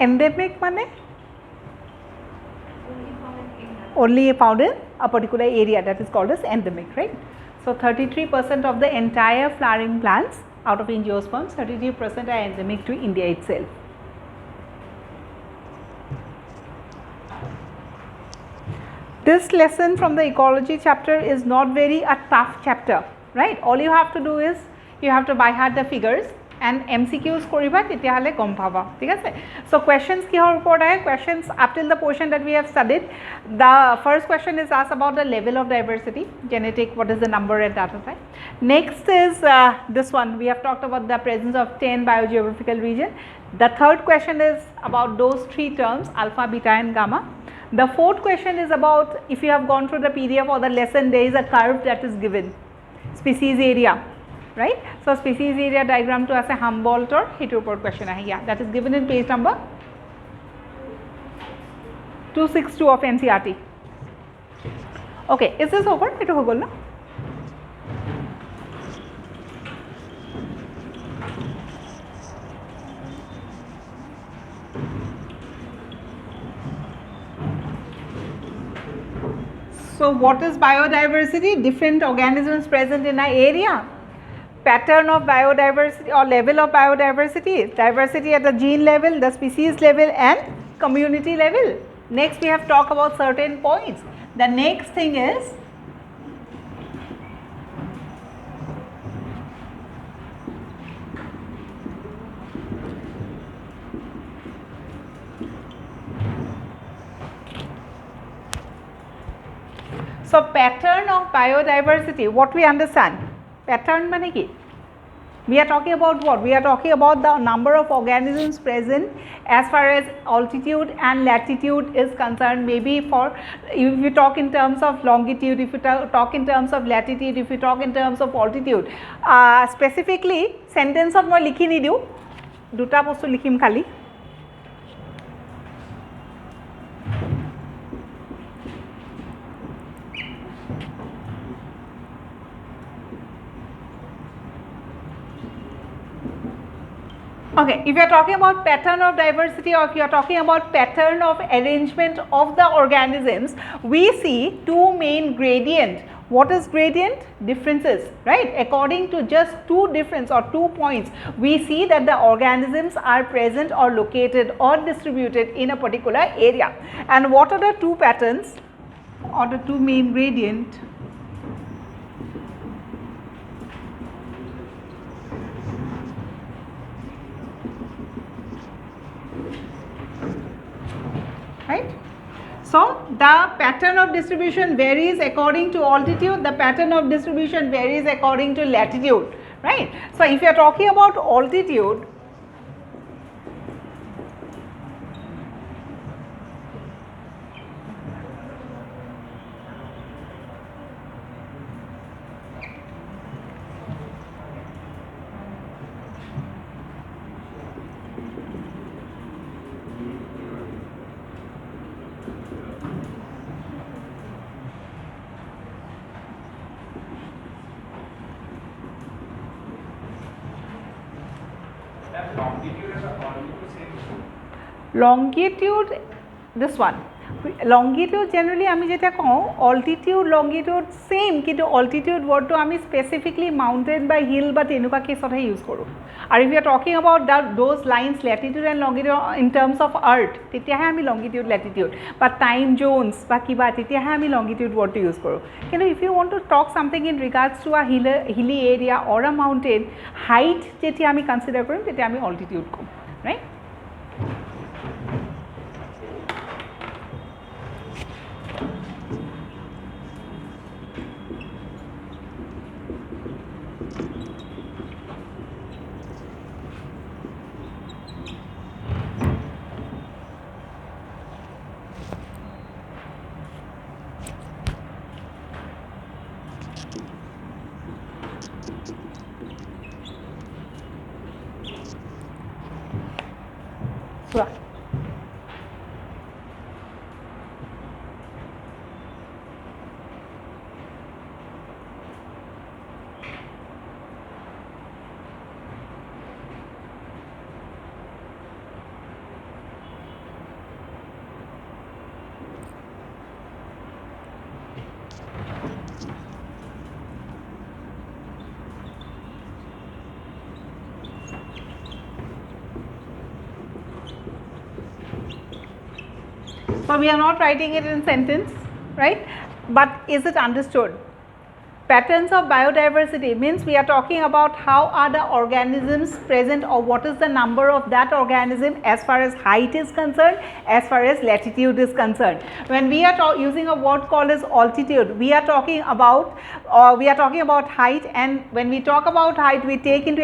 Endemic mane? Only found in a particular area, that is called as endemic, right? So 33% of the entire flowering plants out of angiosperms, 33% are endemic to India itself. This lesson from the ecology chapter is not very a tough chapter, right? All you have to do is you have to by heart the figures and MCQs koriba tetia hale gom paba, thik ase? So questions ki hor upor ahe? Questions up till the portion that we have studied, the first question is asked about the level of diversity, genetic, what is the number at that time. Next is this one, we have talked about the presence of 10 biogeographical region. The third question is about those three terms, alpha, beta and gamma. The fourth question is about, if you have gone through the PDF or the lesson, there is a curve that is given, species area, right? So species area diagram to ase Humboldt or hitur upor question ahe, yeah, that is given in page number 262 of NCERT. Okay, is this over? Etu hogol na? So what is biodiversity? Different organisms present in an area. Pattern of biodiversity or level of biodiversity, diversity at the gene level, the species level and community level. Next we have talked about certain points. The next thing is So pattern of biodiversity, what we understand? Pattern mane ki? We are talking about what? We are talking about the number of organisms present as far as altitude and latitude is concerned. Maybe for, if you talk in terms of longitude, if you talk in terms of latitude, if you talk in terms of altitude, specifically sentence of moi likhi ni diu, duta bostu likhim khali. Okay, if you are talking about pattern of diversity, or if you are talking about pattern of arrangement of the organisms, we see two main gradient. What is gradient? Differences, right? According to just two difference or 2 points, we see that the organisms are present or located or distributed in a particular area. And what are the two patterns or the two main gradient? Right? So the pattern of distribution varies according to altitude, the pattern of distribution varies according to latitude, right? So if you are talking about altitude, longitude, this one, longitude generally আমি যেটা কওঁ altitude longitude same, কিন্তু altitude word to আমি specifically mountain by hill বা তেনেকুৱা কেছতহে use কৰোঁ. আৰু if you are talking about those lines latitude and longitude in terms of earth, তেতিয়াহে আমি longitude latitude বা time zones বা কিবা তেতিয়াহে আমি longitude word to use কৰোঁ. কিন্তু if you want to talk something in regards to a hilly area or a mountain, height যেতিয়া আমি consider কৰিম তেতিয়া আমি altitude com, right? Right. So we are not writing it in sentence, right? But is it understood? Patterns of biodiversity means we are talking about how are the organisms present, or what is the number of that organism as far as height is concerned, as far as latitude is concerned. When we are using a word called as altitude, we are talking about height, and when we talk about height, we take into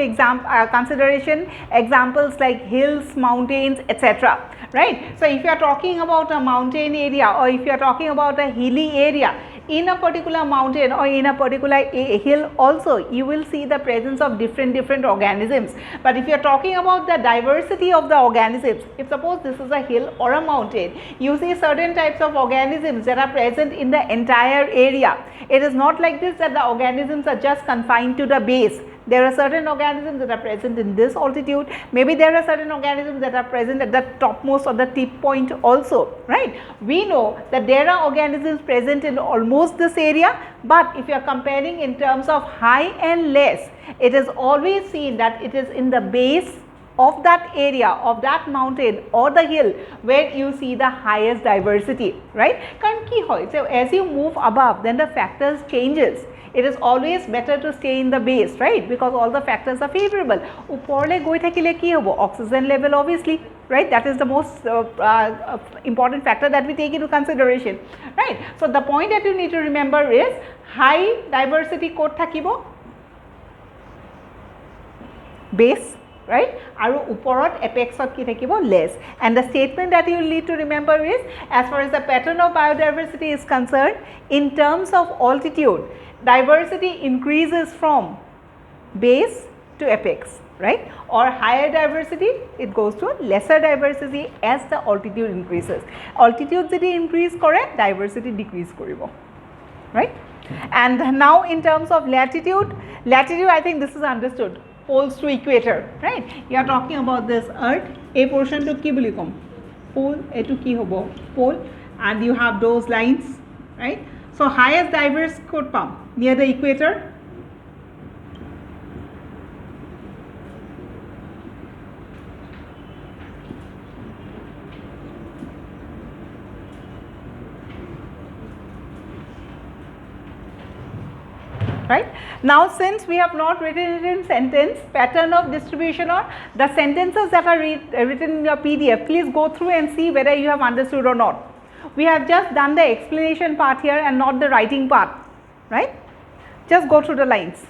consideration examples like hills, mountains, etc. Right? So if you are talking about a mountain area, or if you are talking about a hilly area, in a particular mountain or in a particular hill also, you will see the presence of different organisms. But if you are talking about the diversity of the organisms, if suppose this is a hill or a mountain, you see certain types of organisms that are present in the entire area. It is not like this that the organisms are just confined to the base. There are certain organisms that are present in this altitude, maybe there are certain organisms that are present at the topmost or the tip point also, right? We know that there are organisms present in almost this area, but if you are comparing in terms of high and less, it is always seen that it is in the base of that area, of that mountain or the hill where you see the highest diversity, right? So as you move above, then the factors changes. It is always better to stay in the base, right? Because all the factors are favorable. Uporle goi thakile ki hobo? Oxygen level obviously, right? That is the most important factor that we take into consideration, right? So the point that you need to remember is high diversity kot thakibo? Base, right? Aru uporot apexot ki thakibo? Less. And the statement that you need to remember is, as far as the pattern of biodiversity is concerned, in terms of altitude, diversity increases from base to apex, right? Or higher diversity, it goes to lesser diversity as the altitude increases. Altitude jodi increase kore, diversity decrease koribo, right? And now in terms of latitude, I think this is understood. Poles to equator, right? You are talking about this earth, a portion to ki boli kom? Pole, a to ki hobo? Pole, and you have those lines, right? So highest diverse kot pam near the equator. Right? Now since we have not written it in sentence, pattern of distribution, or the sentences that are written in your PDF, please go through and see whether you have understood or not. We have just done the explanation part here and not the writing part, right? Just go through the lines.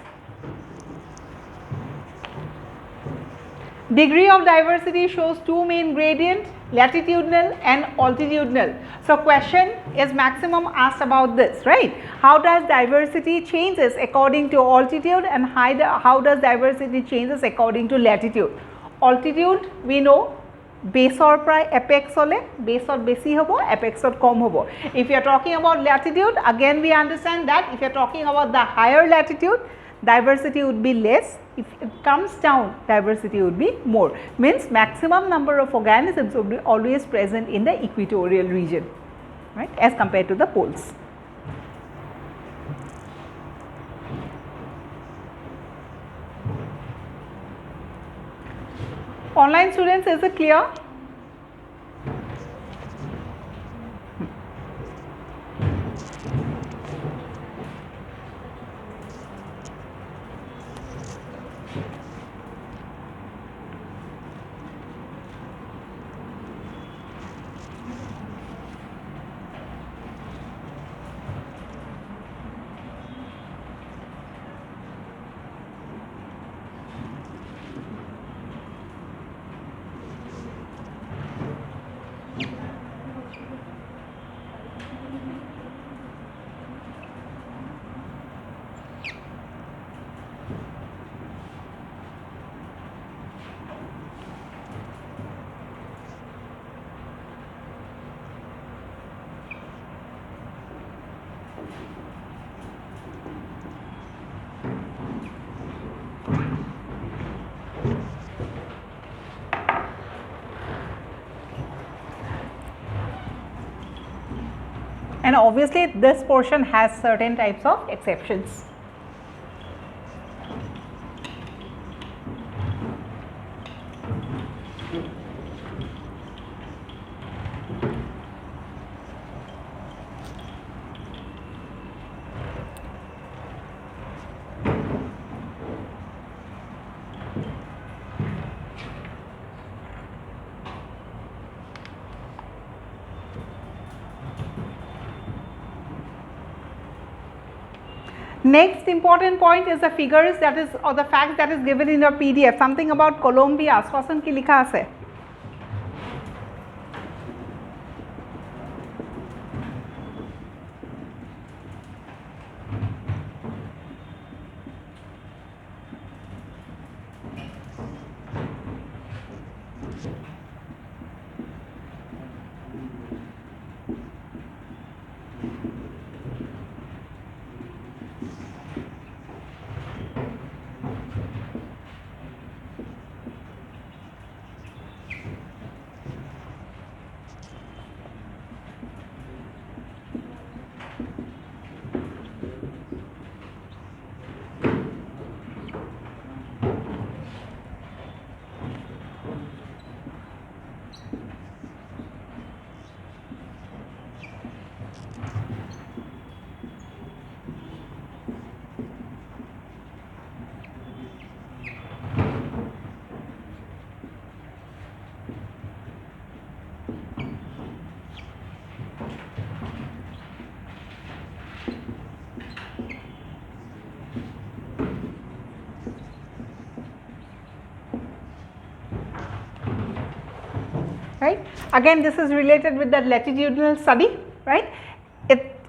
Degree of diversity shows two main gradients, latitudinal and altitudinal. So question is maximum asked about this, right? How does diversity changes according to altitude, and how does diversity changes according to latitude? Altitude we know base or apex hole base or besi hobo, apex or kom hobo. If you are talking about latitude, again we understand that if you are talking about the higher latitude, diversity would be less. If it comes down, diversity would be more. Means maximum number of organisms would be always present in the equatorial region, right, as compared to the poles. Online students, is it clear? And obviously this portion has certain types of exceptions. Next important point is the figures, that is, or the facts that is given in your PDF. Something about Colombia. Swasan ki likha ase? right? Again, this is related with the latitudinal study, right?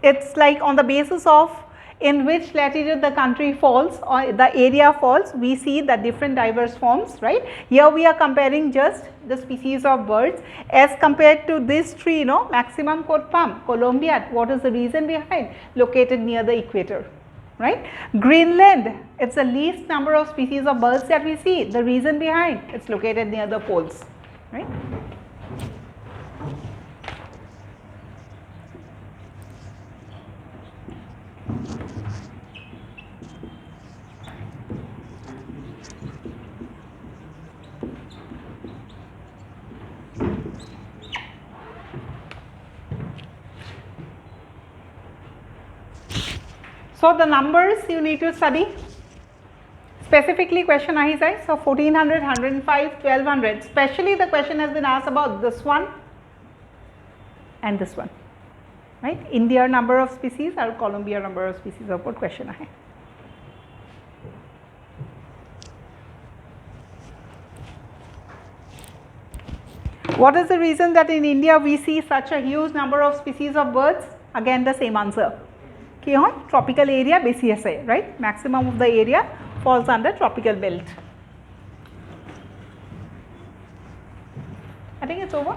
It's like on the basis of in which latitude the country falls or the area falls, we see the different diverse forms, right? Here we are comparing just the species of birds as compared to this tree, maximum coat palm, Columbia. What is the reason behind? Located near the equator, right? Greenland, it's the least number of species of birds that we see. The reason behind, it's located near the poles, right? So the numbers you need to study. Specifically question ahi sai, so 1400, 105, 1200. Especially the question has been asked about this one and this one, right? India number of species or Colombia number of species of what question hai. What is the reason that in India we see such a huge number of species of birds? Again the same answer. Tropical area BCSA, right? Maximum of the area falls under tropical belt. I think it's over.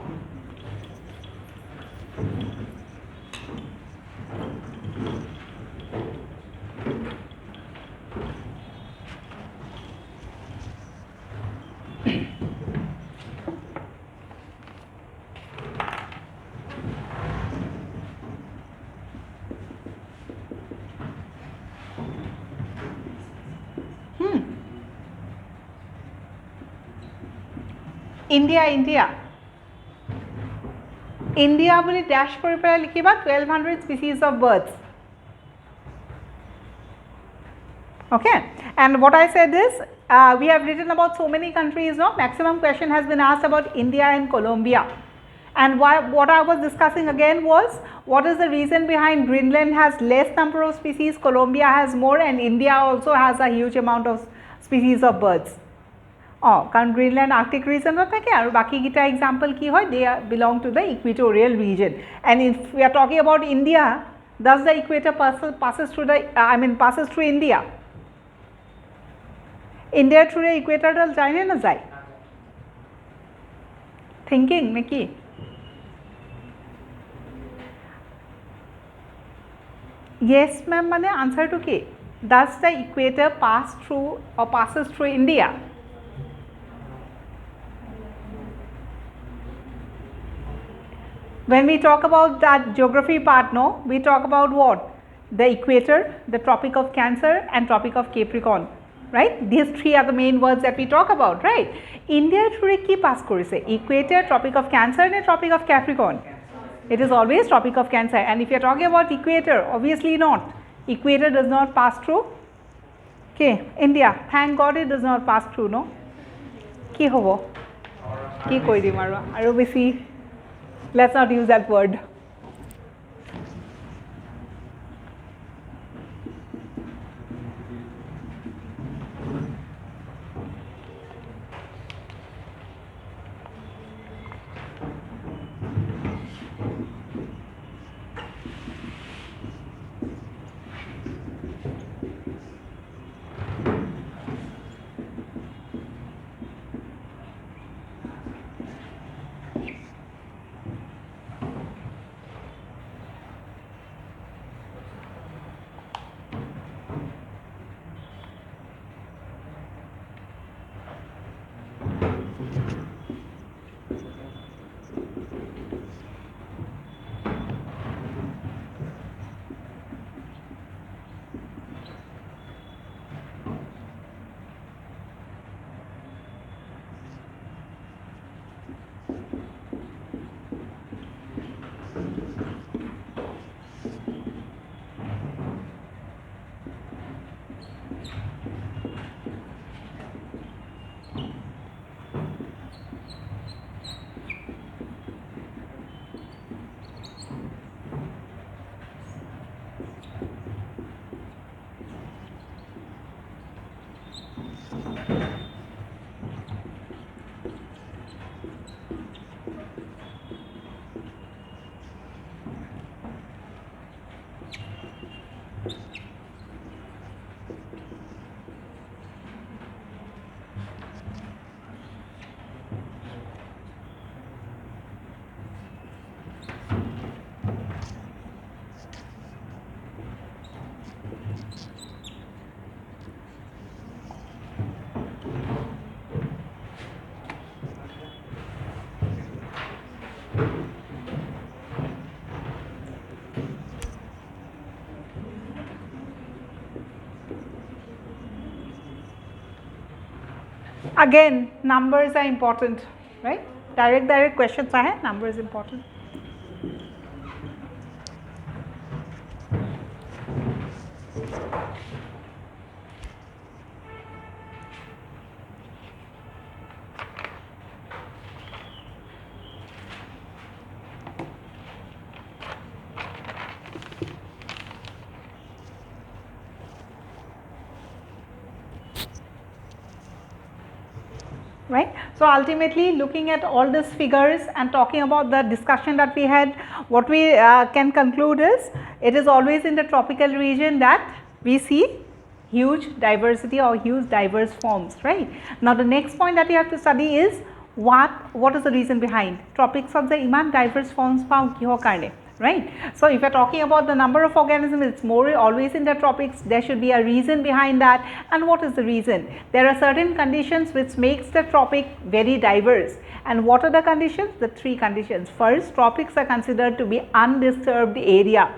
India bully dash কৰি পেলাই লিখিবা 1200 species of birds. Okay, and what I said is we have written about so many countries, maximum question has been asked about India and Colombia. And what I was discussing again was what is the reason behind Greenland has less number of species, Colombia has more, and India also has a huge amount of species of birds. Because Greenland Arctic region and baki kita example ki hoy, they belong to the equatorial region. And if we are talking about India, does the equator passes through passes through India? India through the equator dal jai na jai? Thinking neki? Yes ma'am, mane answer to ki? Does the equator pass through or passes through India? When we talk about that geography part, we talk about what? The equator, the Tropic of Cancer and Tropic of Capricorn, right? These three are the main words that we talk about, right? India through ki pass korise? Equator, Tropic of Cancer and Tropic of Capricorn. It is always Tropic of Cancer, and if you are talking about equator, obviously not. Equator does not pass through. Okay, India. Thank God it does not pass through, no? Ki hobo? Ki koi di marwa? Aru besi. Let's not use that word. Again, numbers are important, right? Direct questions are numbers important. Right. So, ultimately looking at all these figures and talking about the discussion that we had, what we can conclude is, it is always in the tropical region that we see huge diversity or huge diverse forms, right. Now, the next point that you have to study is what is the reason behind tropics of the iman diverse forms found kihor karne, right. So, if you are talking about the number of organisms, it is more always in the tropics, there should be a reason behind that. And what is the reason? There are certain conditions which makes the tropic very diverse. And what are the conditions? The three conditions. First, tropics are considered to be undisturbed area.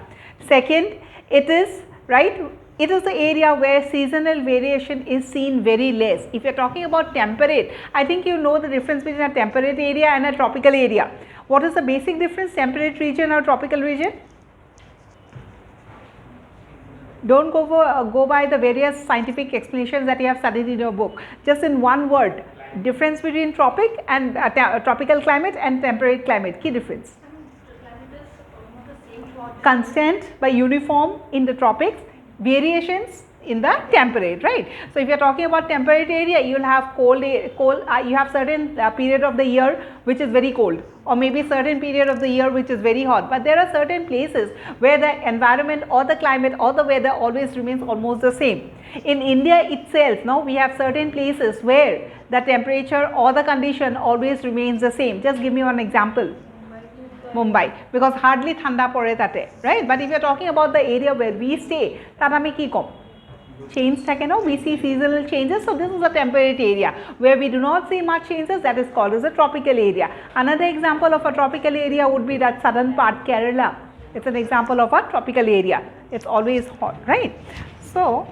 Second, it is, right, it is the area where seasonal variation is seen very less. If you are talking about temperate, I think you know the difference between a temperate area and a tropical area. What is the basic difference, temperate region or tropical region? Don't go by the various scientific explanations that you have studied in your book. Just in one word, difference between tropic and tropical climate and temperate climate. Key difference. Constant by uniform in the tropics, variations in the temperate, right. So, if you are talking about temperate area, you will have you have certain period of the year which is very cold, or maybe certain period of the year which is very hot, but there are certain places where the environment or the climate or the weather always remains almost the same. In India itself, now we have certain places where the temperature or the condition always remains the same. Just give me one example. Mumbai, because hardly thanda pore tate, right. But if you are talking about the area where we stay, tat ami ki kom change thake no, we see seasonal changes. So, this is a temperate area where we do not see much changes, that is called as a tropical area. Another example of a tropical area would be that southern part, Kerala. It is an example of a tropical area, it is always hot, right. So,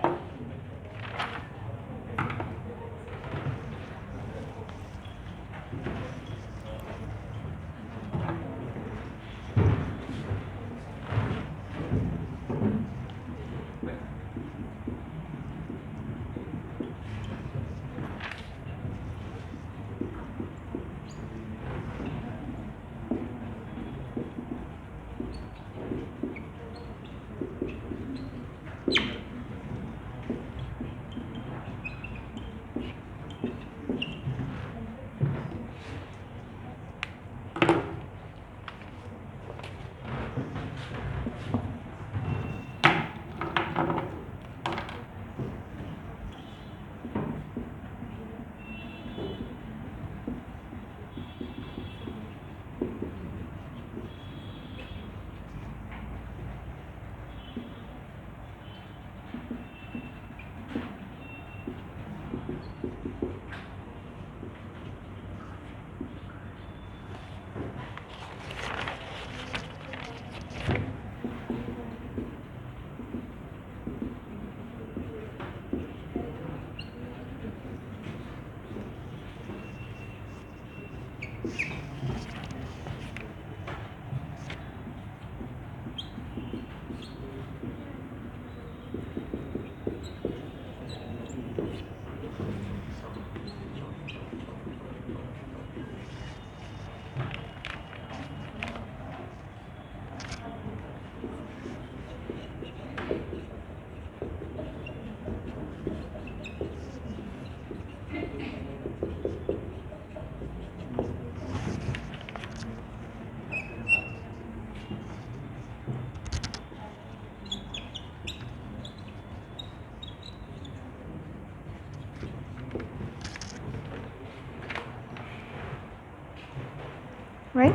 right.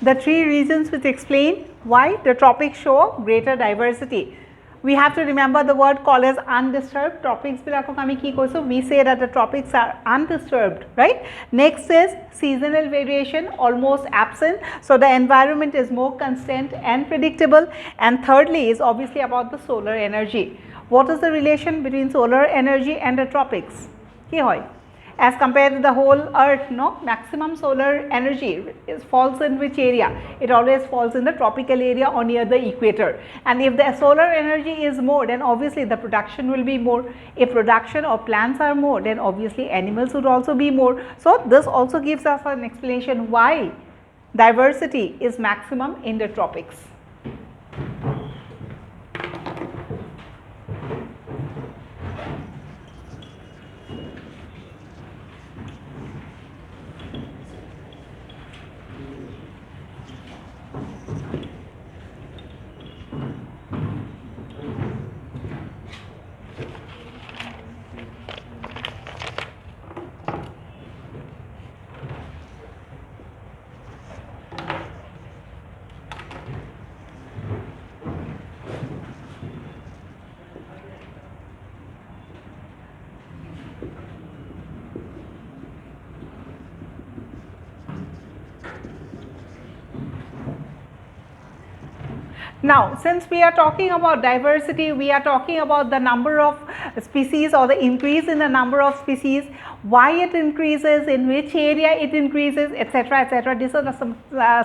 The three reasons which explain why the tropics show greater diversity. We have to remember the word called as undisturbed. Tropics bilakok ami ki koiso, we say that the tropics are undisturbed, right. Next is seasonal variation almost absent. So, the environment is more constant and predictable. And thirdly is obviously about the solar energy. What is the relation between solar energy and the tropics? Ki hoy? as compared to the whole earth, no, maximum solar energy falls in which area? It always falls in the tropical area or near the equator. And if the solar energy is more, then obviously the production will be more. If production or plants are more, then obviously animals would also be more. So this also gives us an explanation why diversity is maximum in the tropics. Now, since we are talking about diversity, we are talking about the number of species or the increase in the number of species, why it increases, in which area it increases, etc., etc. These are some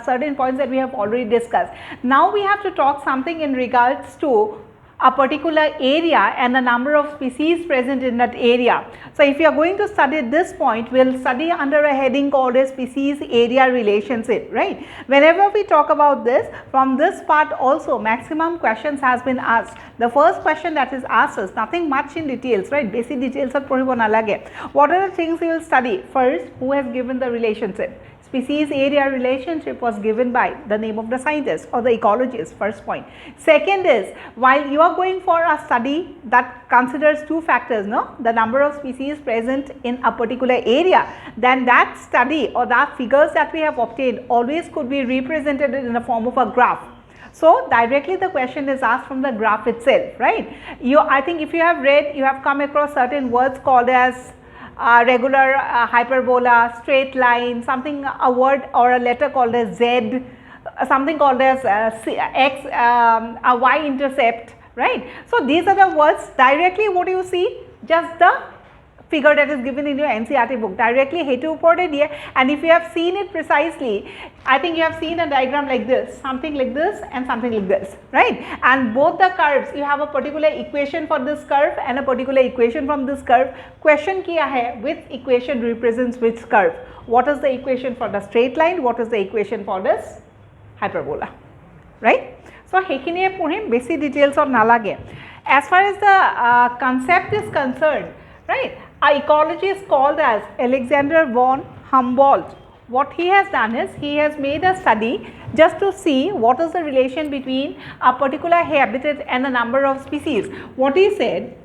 certain points that we have already discussed. Now we have to talk something in regards to a particular area and the number of species present in that area. So, if you are going to study this point, we will study under a heading called a species area relationship, right. Whenever we talk about this, from this part also maximum questions has been asked. The first question that is asked is nothing much in details, right, basic details are poribo nalage. What are the things you will study? First, who has given the relationship? Species area relationship was given by the name of the scientist or the ecologist, first point. Second is, while you are going for a study that considers two factors, no, the number of species present in a particular area, then that study or that figures that we have obtained always could be represented in the form of a graph. So, directly the question is asked from the graph itself, right. I think if you have read, you have come across certain words called as regular hyperbola, straight line, something, a word or a letter called as Z, something called as X, a Y intercept, right. So, these are the words. Directly what you see, just the figure that is given in your NCERT book, directly hetu upore diye, and if you have seen it precisely, I think you have seen a diagram like this, something like this and something like this, right, and both the curves, you have a particular equation for this curve and a particular equation from this curve. Question kiya hai, which equation represents which curve? What is the equation for the straight line? What is the equation for this hyperbola, right? So, hekhiniye porim, basic details or nalage. As far as the concept is concerned, right, an ecologist called as Alexander von Humboldt, what he has done is he has made a study just to see what is the relation between a particular habitat and the number of species. What he said,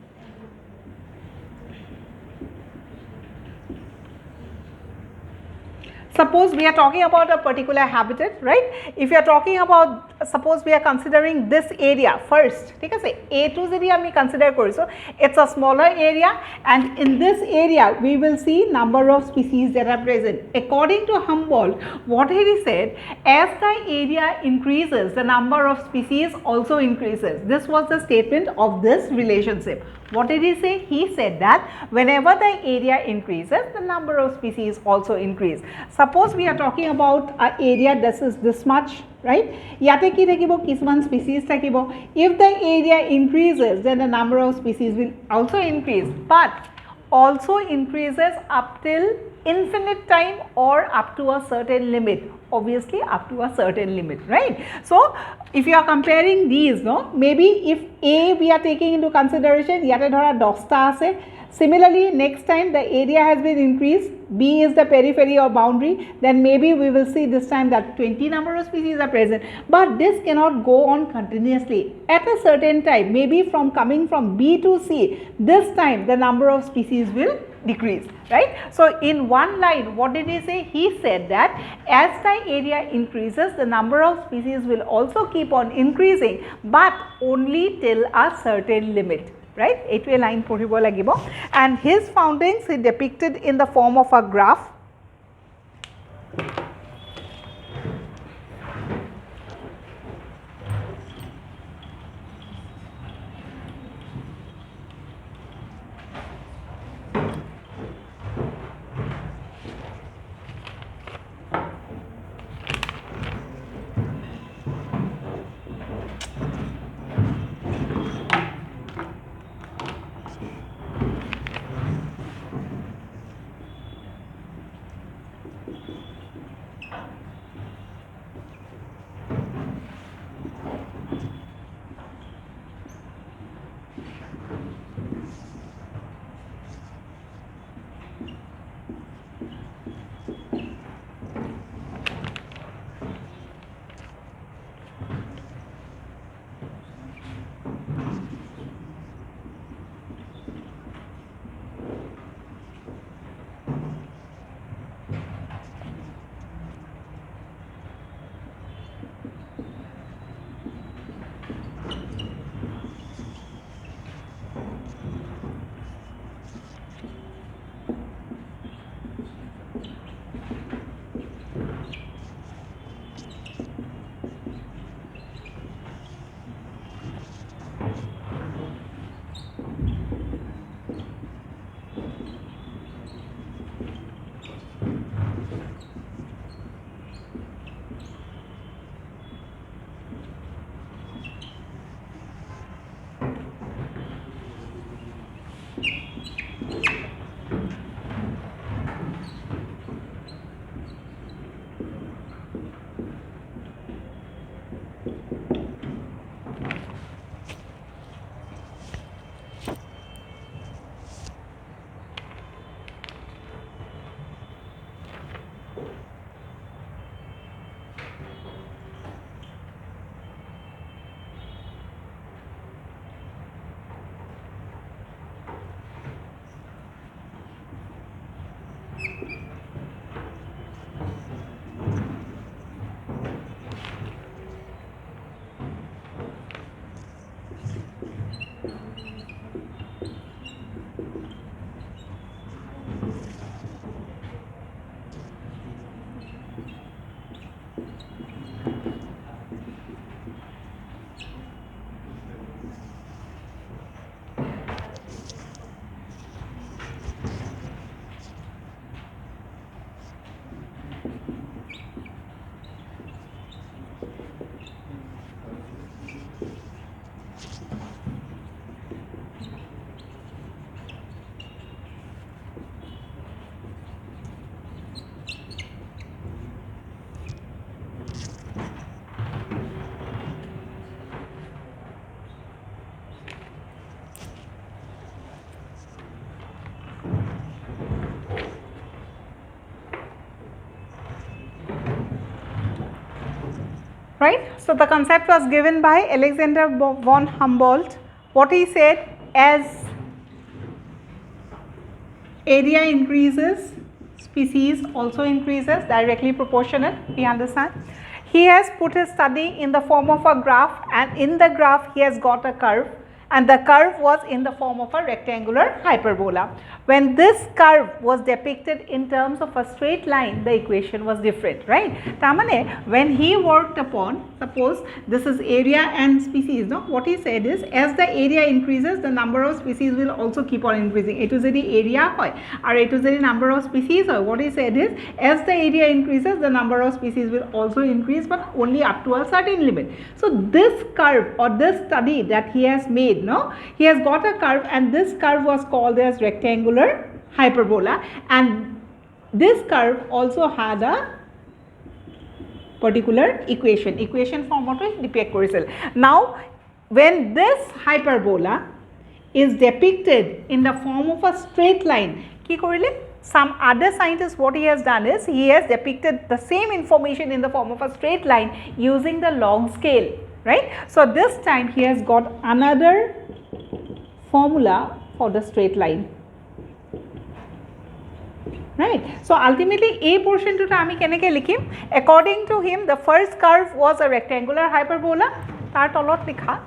suppose we are talking about a particular habitat, right. If you are talking about, suppose we are considering this area first, ठीक है से A2 जरी हमें consider करें, so it's a smaller area and in this area we will see number of species that are present. According to Humboldt, what he said, as the area increases, the number of species also increases. This was the statement of this relationship. What did he say? He said that whenever the area increases, the number of species also increase. Suppose we are talking about an area that is this much, right? Yate ki thakibo kisman species thakibo. If the area increases, then the number of species will also increase, but also increases up till infinite time or up to a certain limit, obviously up to a certain limit, right. So, if you are comparing these, no, maybe if A we are taking into consideration, yate dhora 10 ase, similarly next time the area has been increased, B is the periphery or boundary, then maybe we will see this time that 20 number of species are present, but this cannot go on continuously. At a certain time, maybe from coming from B to C, this time the number of species will decrease, right. So, in one line, what did he say? He said that as the area increases, the number of species will also keep on increasing, but only till a certain limit, right. Etue line poribo lagibo, and his findings he depicted in the form of a graph. Right. So, the concept was given by Alexander von Humboldt. What he said, as area increases, species also increases, directly proportionate, we understand. He has put his study in the form of a graph, and in the graph he has got a curve, and the curve was in the form of a rectangular hyperbola. When this curve was depicted in terms of a straight line, the equation was different, right? Tamane, when he worked upon, suppose this is area and species, no? What he said is, as the area increases, the number of species will also keep on increasing. It is the area hoy, or it is the number of species hoy. What he said is, as the area increases, the number of species will also increase, but only up to a certain limit. So this curve or this study that he has made, no, he has got a curve, and this curve was called as rectangular hyperbola, and this curve also had a particular equation form of it. Now, when this hyperbola is depicted in the form of a straight line, ki korile? Some other scientist, what he has done is, he has depicted the same information in the form of a straight line using the log scale, right? So this time he has got another formula for the straight line, right? So ultimately a portion to ami keneke likhim, according to him the first curve was a rectangular hyperbola, tar tolot likha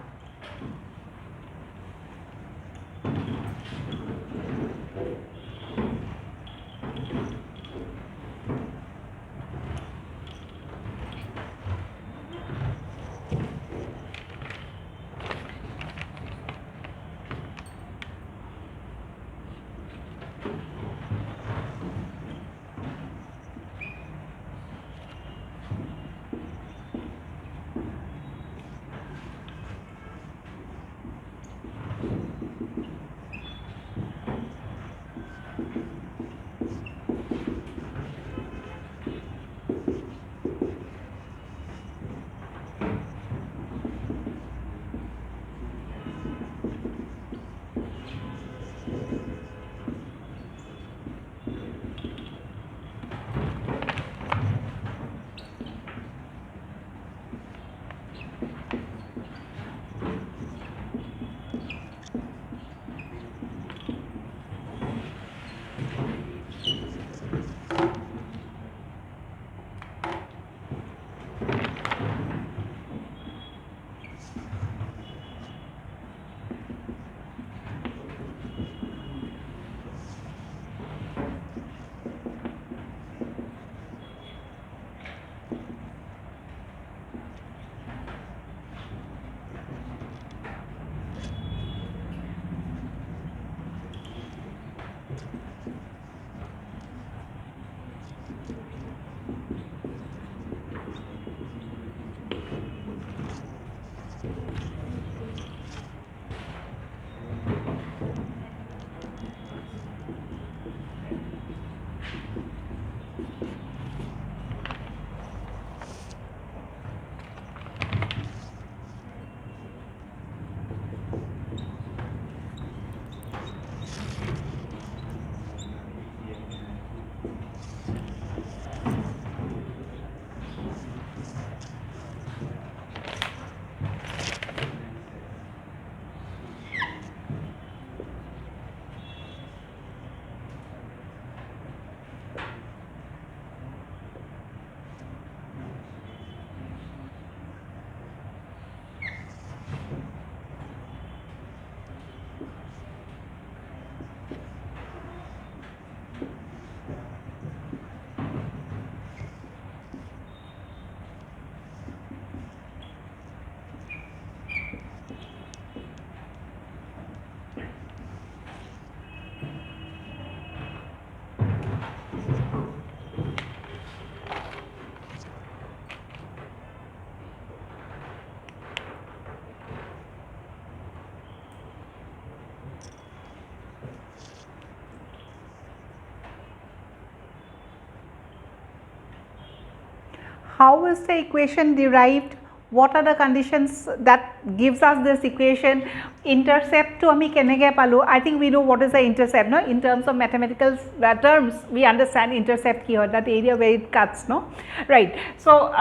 how is the equation derived, what are the conditions that gives us this equation, intercept to ami kenege palu. I think we know what is the intercept, no, in terms of mathematical terms we understand intercept here, that area where it cuts, no, right. So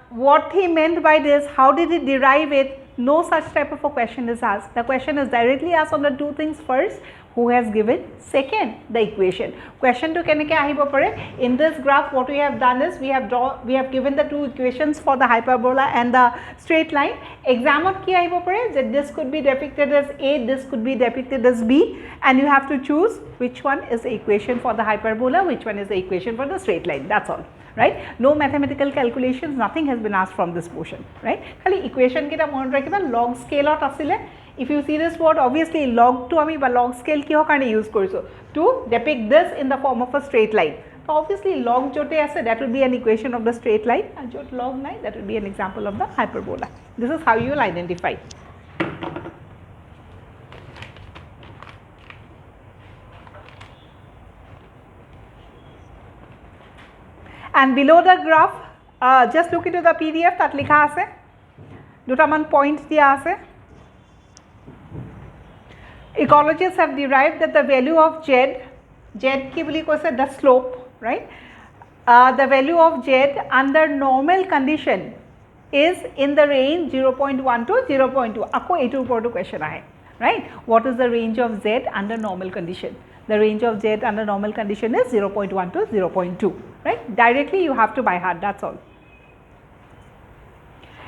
what he meant by this, how did he derive it, no such type of a question is asked. The question is directly asked on the two things. First, who has given, second the equation. Question to keneke ahibo pare, in this graph what we have done is we have given the two equations for the hyperbola and the straight line. Exam ot ki ahibo pare, that this could be depicted as A, this could be depicted as B, and you have to choose which one is the equation for the hyperbola, which one is the equation for the straight line, that's all, right. No mathematical calculations, nothing has been asked from this portion, right. Khali equation kita mon rakhiba, log scale ot asile. If you see this word, obviously log to ami ba log scale kiho karone use koriso, to depict this in the form of a straight line. So obviously log jote ase, that will be an equation of the straight line, and jot log nai, that will be an example of the hyperbola. This is how you will identify. And below the graph, just look into the PDF, that likha ase, duta man point dia ase. Ecologists have derived that the value of Z ki boli koise, the slope, right, the value of Z under normal condition is in the range 0.1 to 0.2. Akko etu upor to question ahe, right. What is the range of Z under normal condition? The range of Z under normal condition is 0.1 to 0.2, right. Directly you have to by heart, that's all.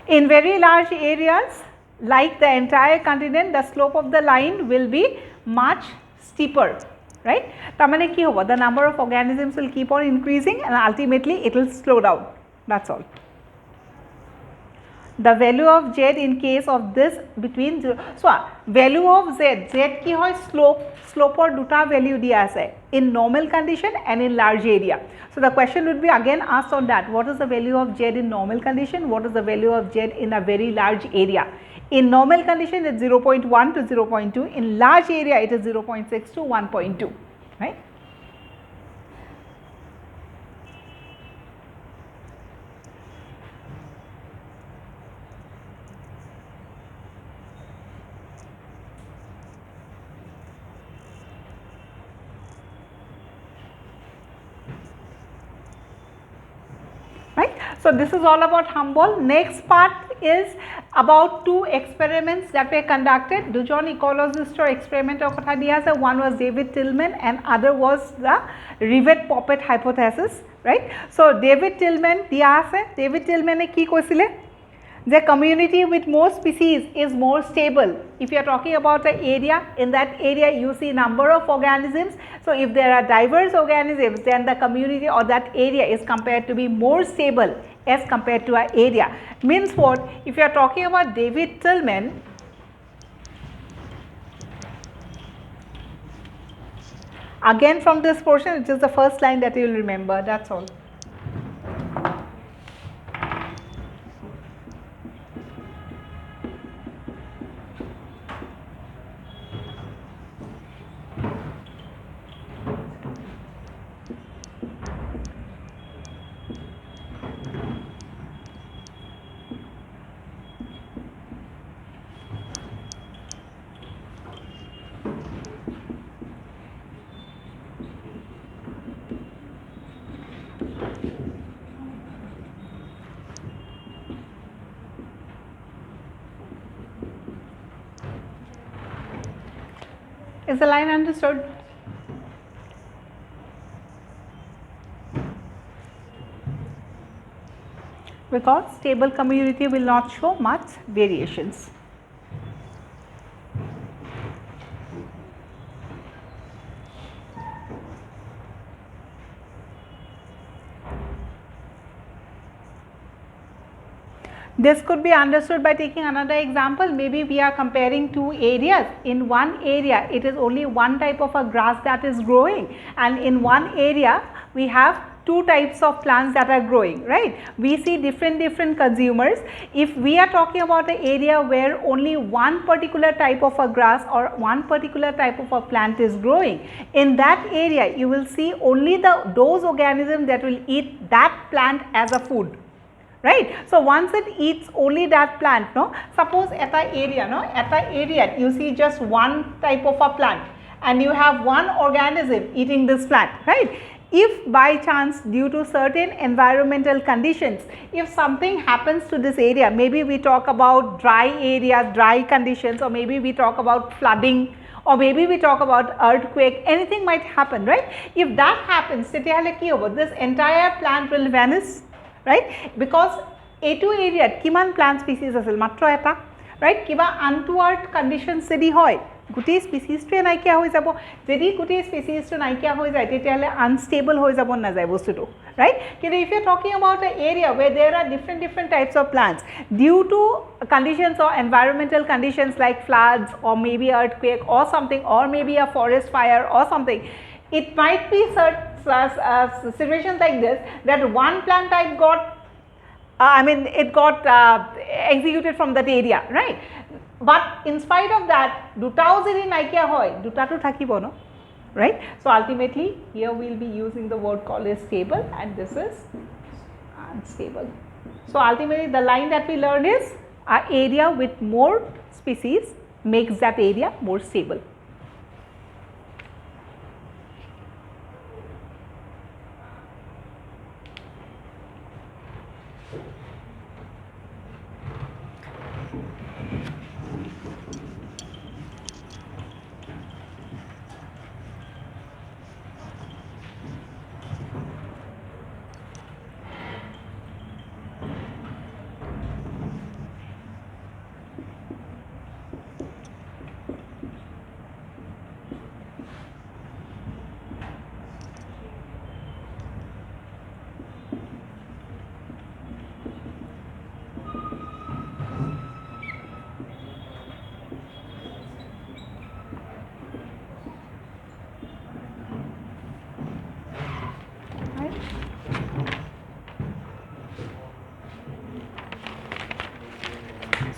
In very large areas like the entire continent, the slope of the line will be much steeper, right. Tamane ki hobo, the number of organisms will keep on increasing and ultimately it will slow down, that's all. The value of Z in case of this between 0, so value of Z ki hoy slope or duta value diya ase in normal condition and in large area. So the question would be again asked on that, what is the value of Z in normal condition, what is the value of Z in a very large area. In normal condition it is 0.1 to 0.2, in large area it is 0.6 to 1.2, right. Right. So this is all about Humboldt. Next part is about two experiments that were conducted. Dujon ecologist experiment kotha diya ase, one was David Tillman and other was the rivet poppet hypothesis, right. So David Tillman diya ase, David Tillman e ki koisile, the community with more species is more stable. If you are talking about an area, in that area you see number of organisms. So if there are diverse organisms, then the community or that area is compared to be more stable as compared to an area. Means what? If you are talking about David Tillman, again from this portion, it is the first line that you will remember, that's all. Is the line understood? Because stable community will not show much variations. This could be understood by taking another example. Maybe we are comparing two areas. In one area, it is only one type of a grass that is growing, and in one area, we have two types of plants that are growing, right? We see different consumers. If we are talking about an area where only one particular type of a grass or one particular type of a plant is growing, in that area, you will see only those organisms that will eat that plant as a food. right? So once it eats only that plant, no, suppose at a area, no, at a area you see just one type of a plant and you have one organism eating this plant, right? If by chance due to certain environmental conditions, if something happens to this area, maybe we talk about dry areas, dry conditions, or maybe we talk about flooding, or maybe we talk about earthquake, anything might happen, right? If that happens, this entire plant will vanish, right? Because A2 area, kiman plant species asil, matro eta, right? Kiba untoward conditions sedi hoy, গোটেই স্পিচিছটোৱে নাইকিয়া হৈ যাব যদি গোটেই স্পিচিছটো নাইকিয়া হৈ যায় তেতিয়াহ'লে আনষ্টেবল হৈ যাব নাযায় বস্তুটো ৰাইট কিন্তু if you talking about a area where there are different types of plants due to conditions or environmental conditions like floods or maybe earthquake or something or maybe a forest fire or something, it might be situations like this that one plant type got it got executed from that area, right? But in spite of that, dutao jodi naikia hoy, duta to thakibo no, right? So ultimately, here we will be using the word called as stable, and this is unstable. So ultimately, the line that we learned is an area with more species makes that area more stable.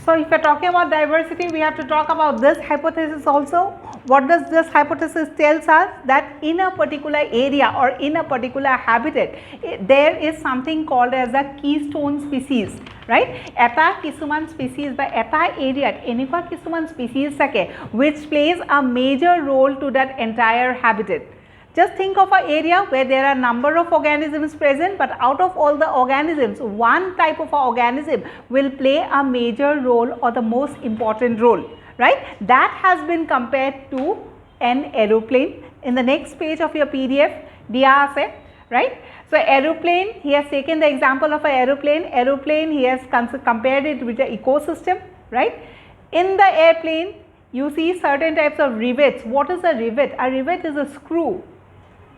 So if we are talking about diversity, we have to talk about this hypothesis also. What does this hypothesis tells us? That in a particular area or in a particular habitat, there is something called as a keystone species, right? Eta kisuman species by eta area, enekwa kisuman species thake which plays a major role to that entire habitat. Just think of an area where there are number of organisms present, but out of all the organisms, one type of organism will play a major role or the most important role, right? That has been compared to an aeroplane. In the next page of your PDF, diya ase, right? So aeroplane, he has taken the example of an aeroplane. Aeroplane, he has compared it with the ecosystem, right? In the airplane, you see certain types of rivets. What is a rivet? A rivet is a screw,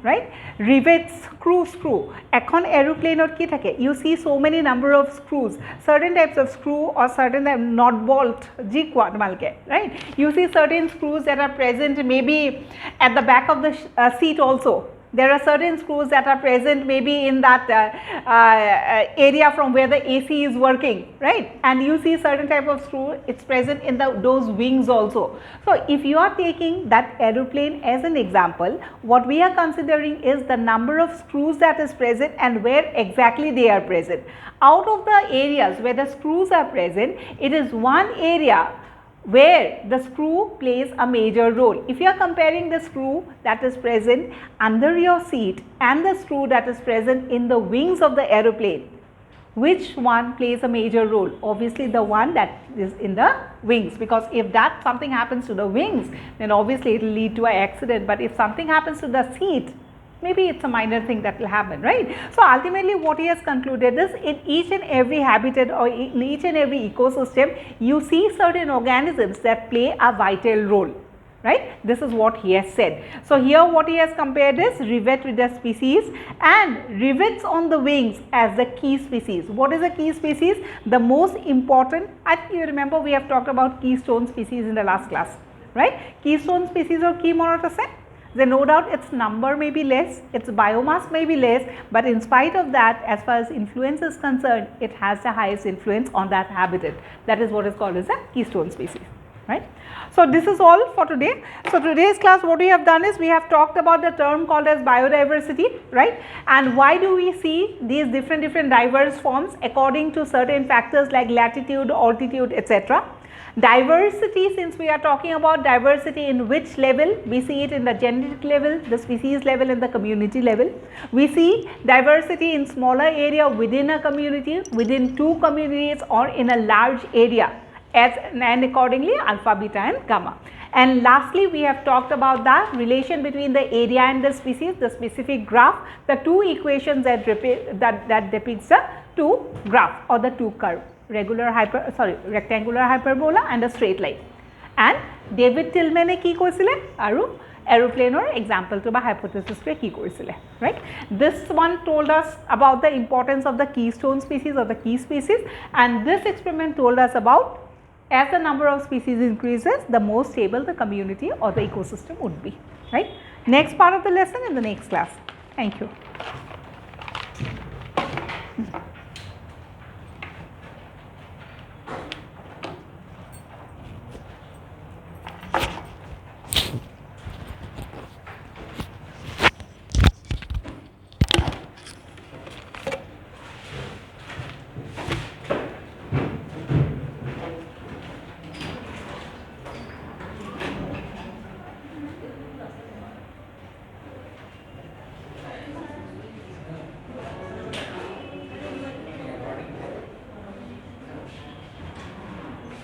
right? Rivets, screw. Ekhon aeroplane or ki thake, you see so many number of screws, certain types of screw or certain knot bolt, right? You see certain screws that are present maybe at the back of the seat also. There are certain screws that are present maybe in that area from where the AC is working, right? And you see certain type of screw, it's present in those wings also. So if you are taking that aeroplane as an example, what we are considering is the number of screws that is present and where exactly they are present. Out of the areas where the screws are present, it is one area where the screw plays a major role. If you are comparing the screw that is present under your seat and the screw that is present in the wings of the aeroplane, which one plays a major role? Obviously the one that is in the wings, because if that something happens to the wings, then obviously it will lead to an accident. But if something happens to the seat, maybe it's a minor thing that will happen, right? So ultimately what he has concluded is in each and every habitat or in each and every ecosystem, you see certain organisms that play a vital role, right? This is what he has said. So here what he has compared is rivet with the species and rivets on the wings as the key species. What is a key species? The most important, I think you remember we have talked about keystone species in the last class, right? Keystone species or key monotose. Then no doubt its number may be less, its biomass may be less, but in spite of that, as far as influence is concerned, it has the highest influence on that habitat. That is what is called as a keystone species, right? So this is all for today. So today's class, what we have done is we have talked about the term called as biodiversity, right? And why do we see these different diverse forms according to certain factors like latitude, altitude, etc. Diversity, since we are talking about diversity in which level, we see it in the genetic level, the species level and the community level. We see diversity in smaller area within a community, within two communities or in a large area, and accordingly alpha, beta and gamma. And lastly, we have talked about the relation between the area and the species, the specific graph, the two equations that depicts the two graph or the two curve, rectangular hyperbola and a straight line. And David Tillman ki koisile aru aeroplane or example to ba hypothesis pe ki koisile, right? This one told us about the importance of the keystone species or the key species, and this experiment told us about as the number of species increases, the more stable the community or the ecosystem would be, right? Next part of the lesson in the next class. Thank you.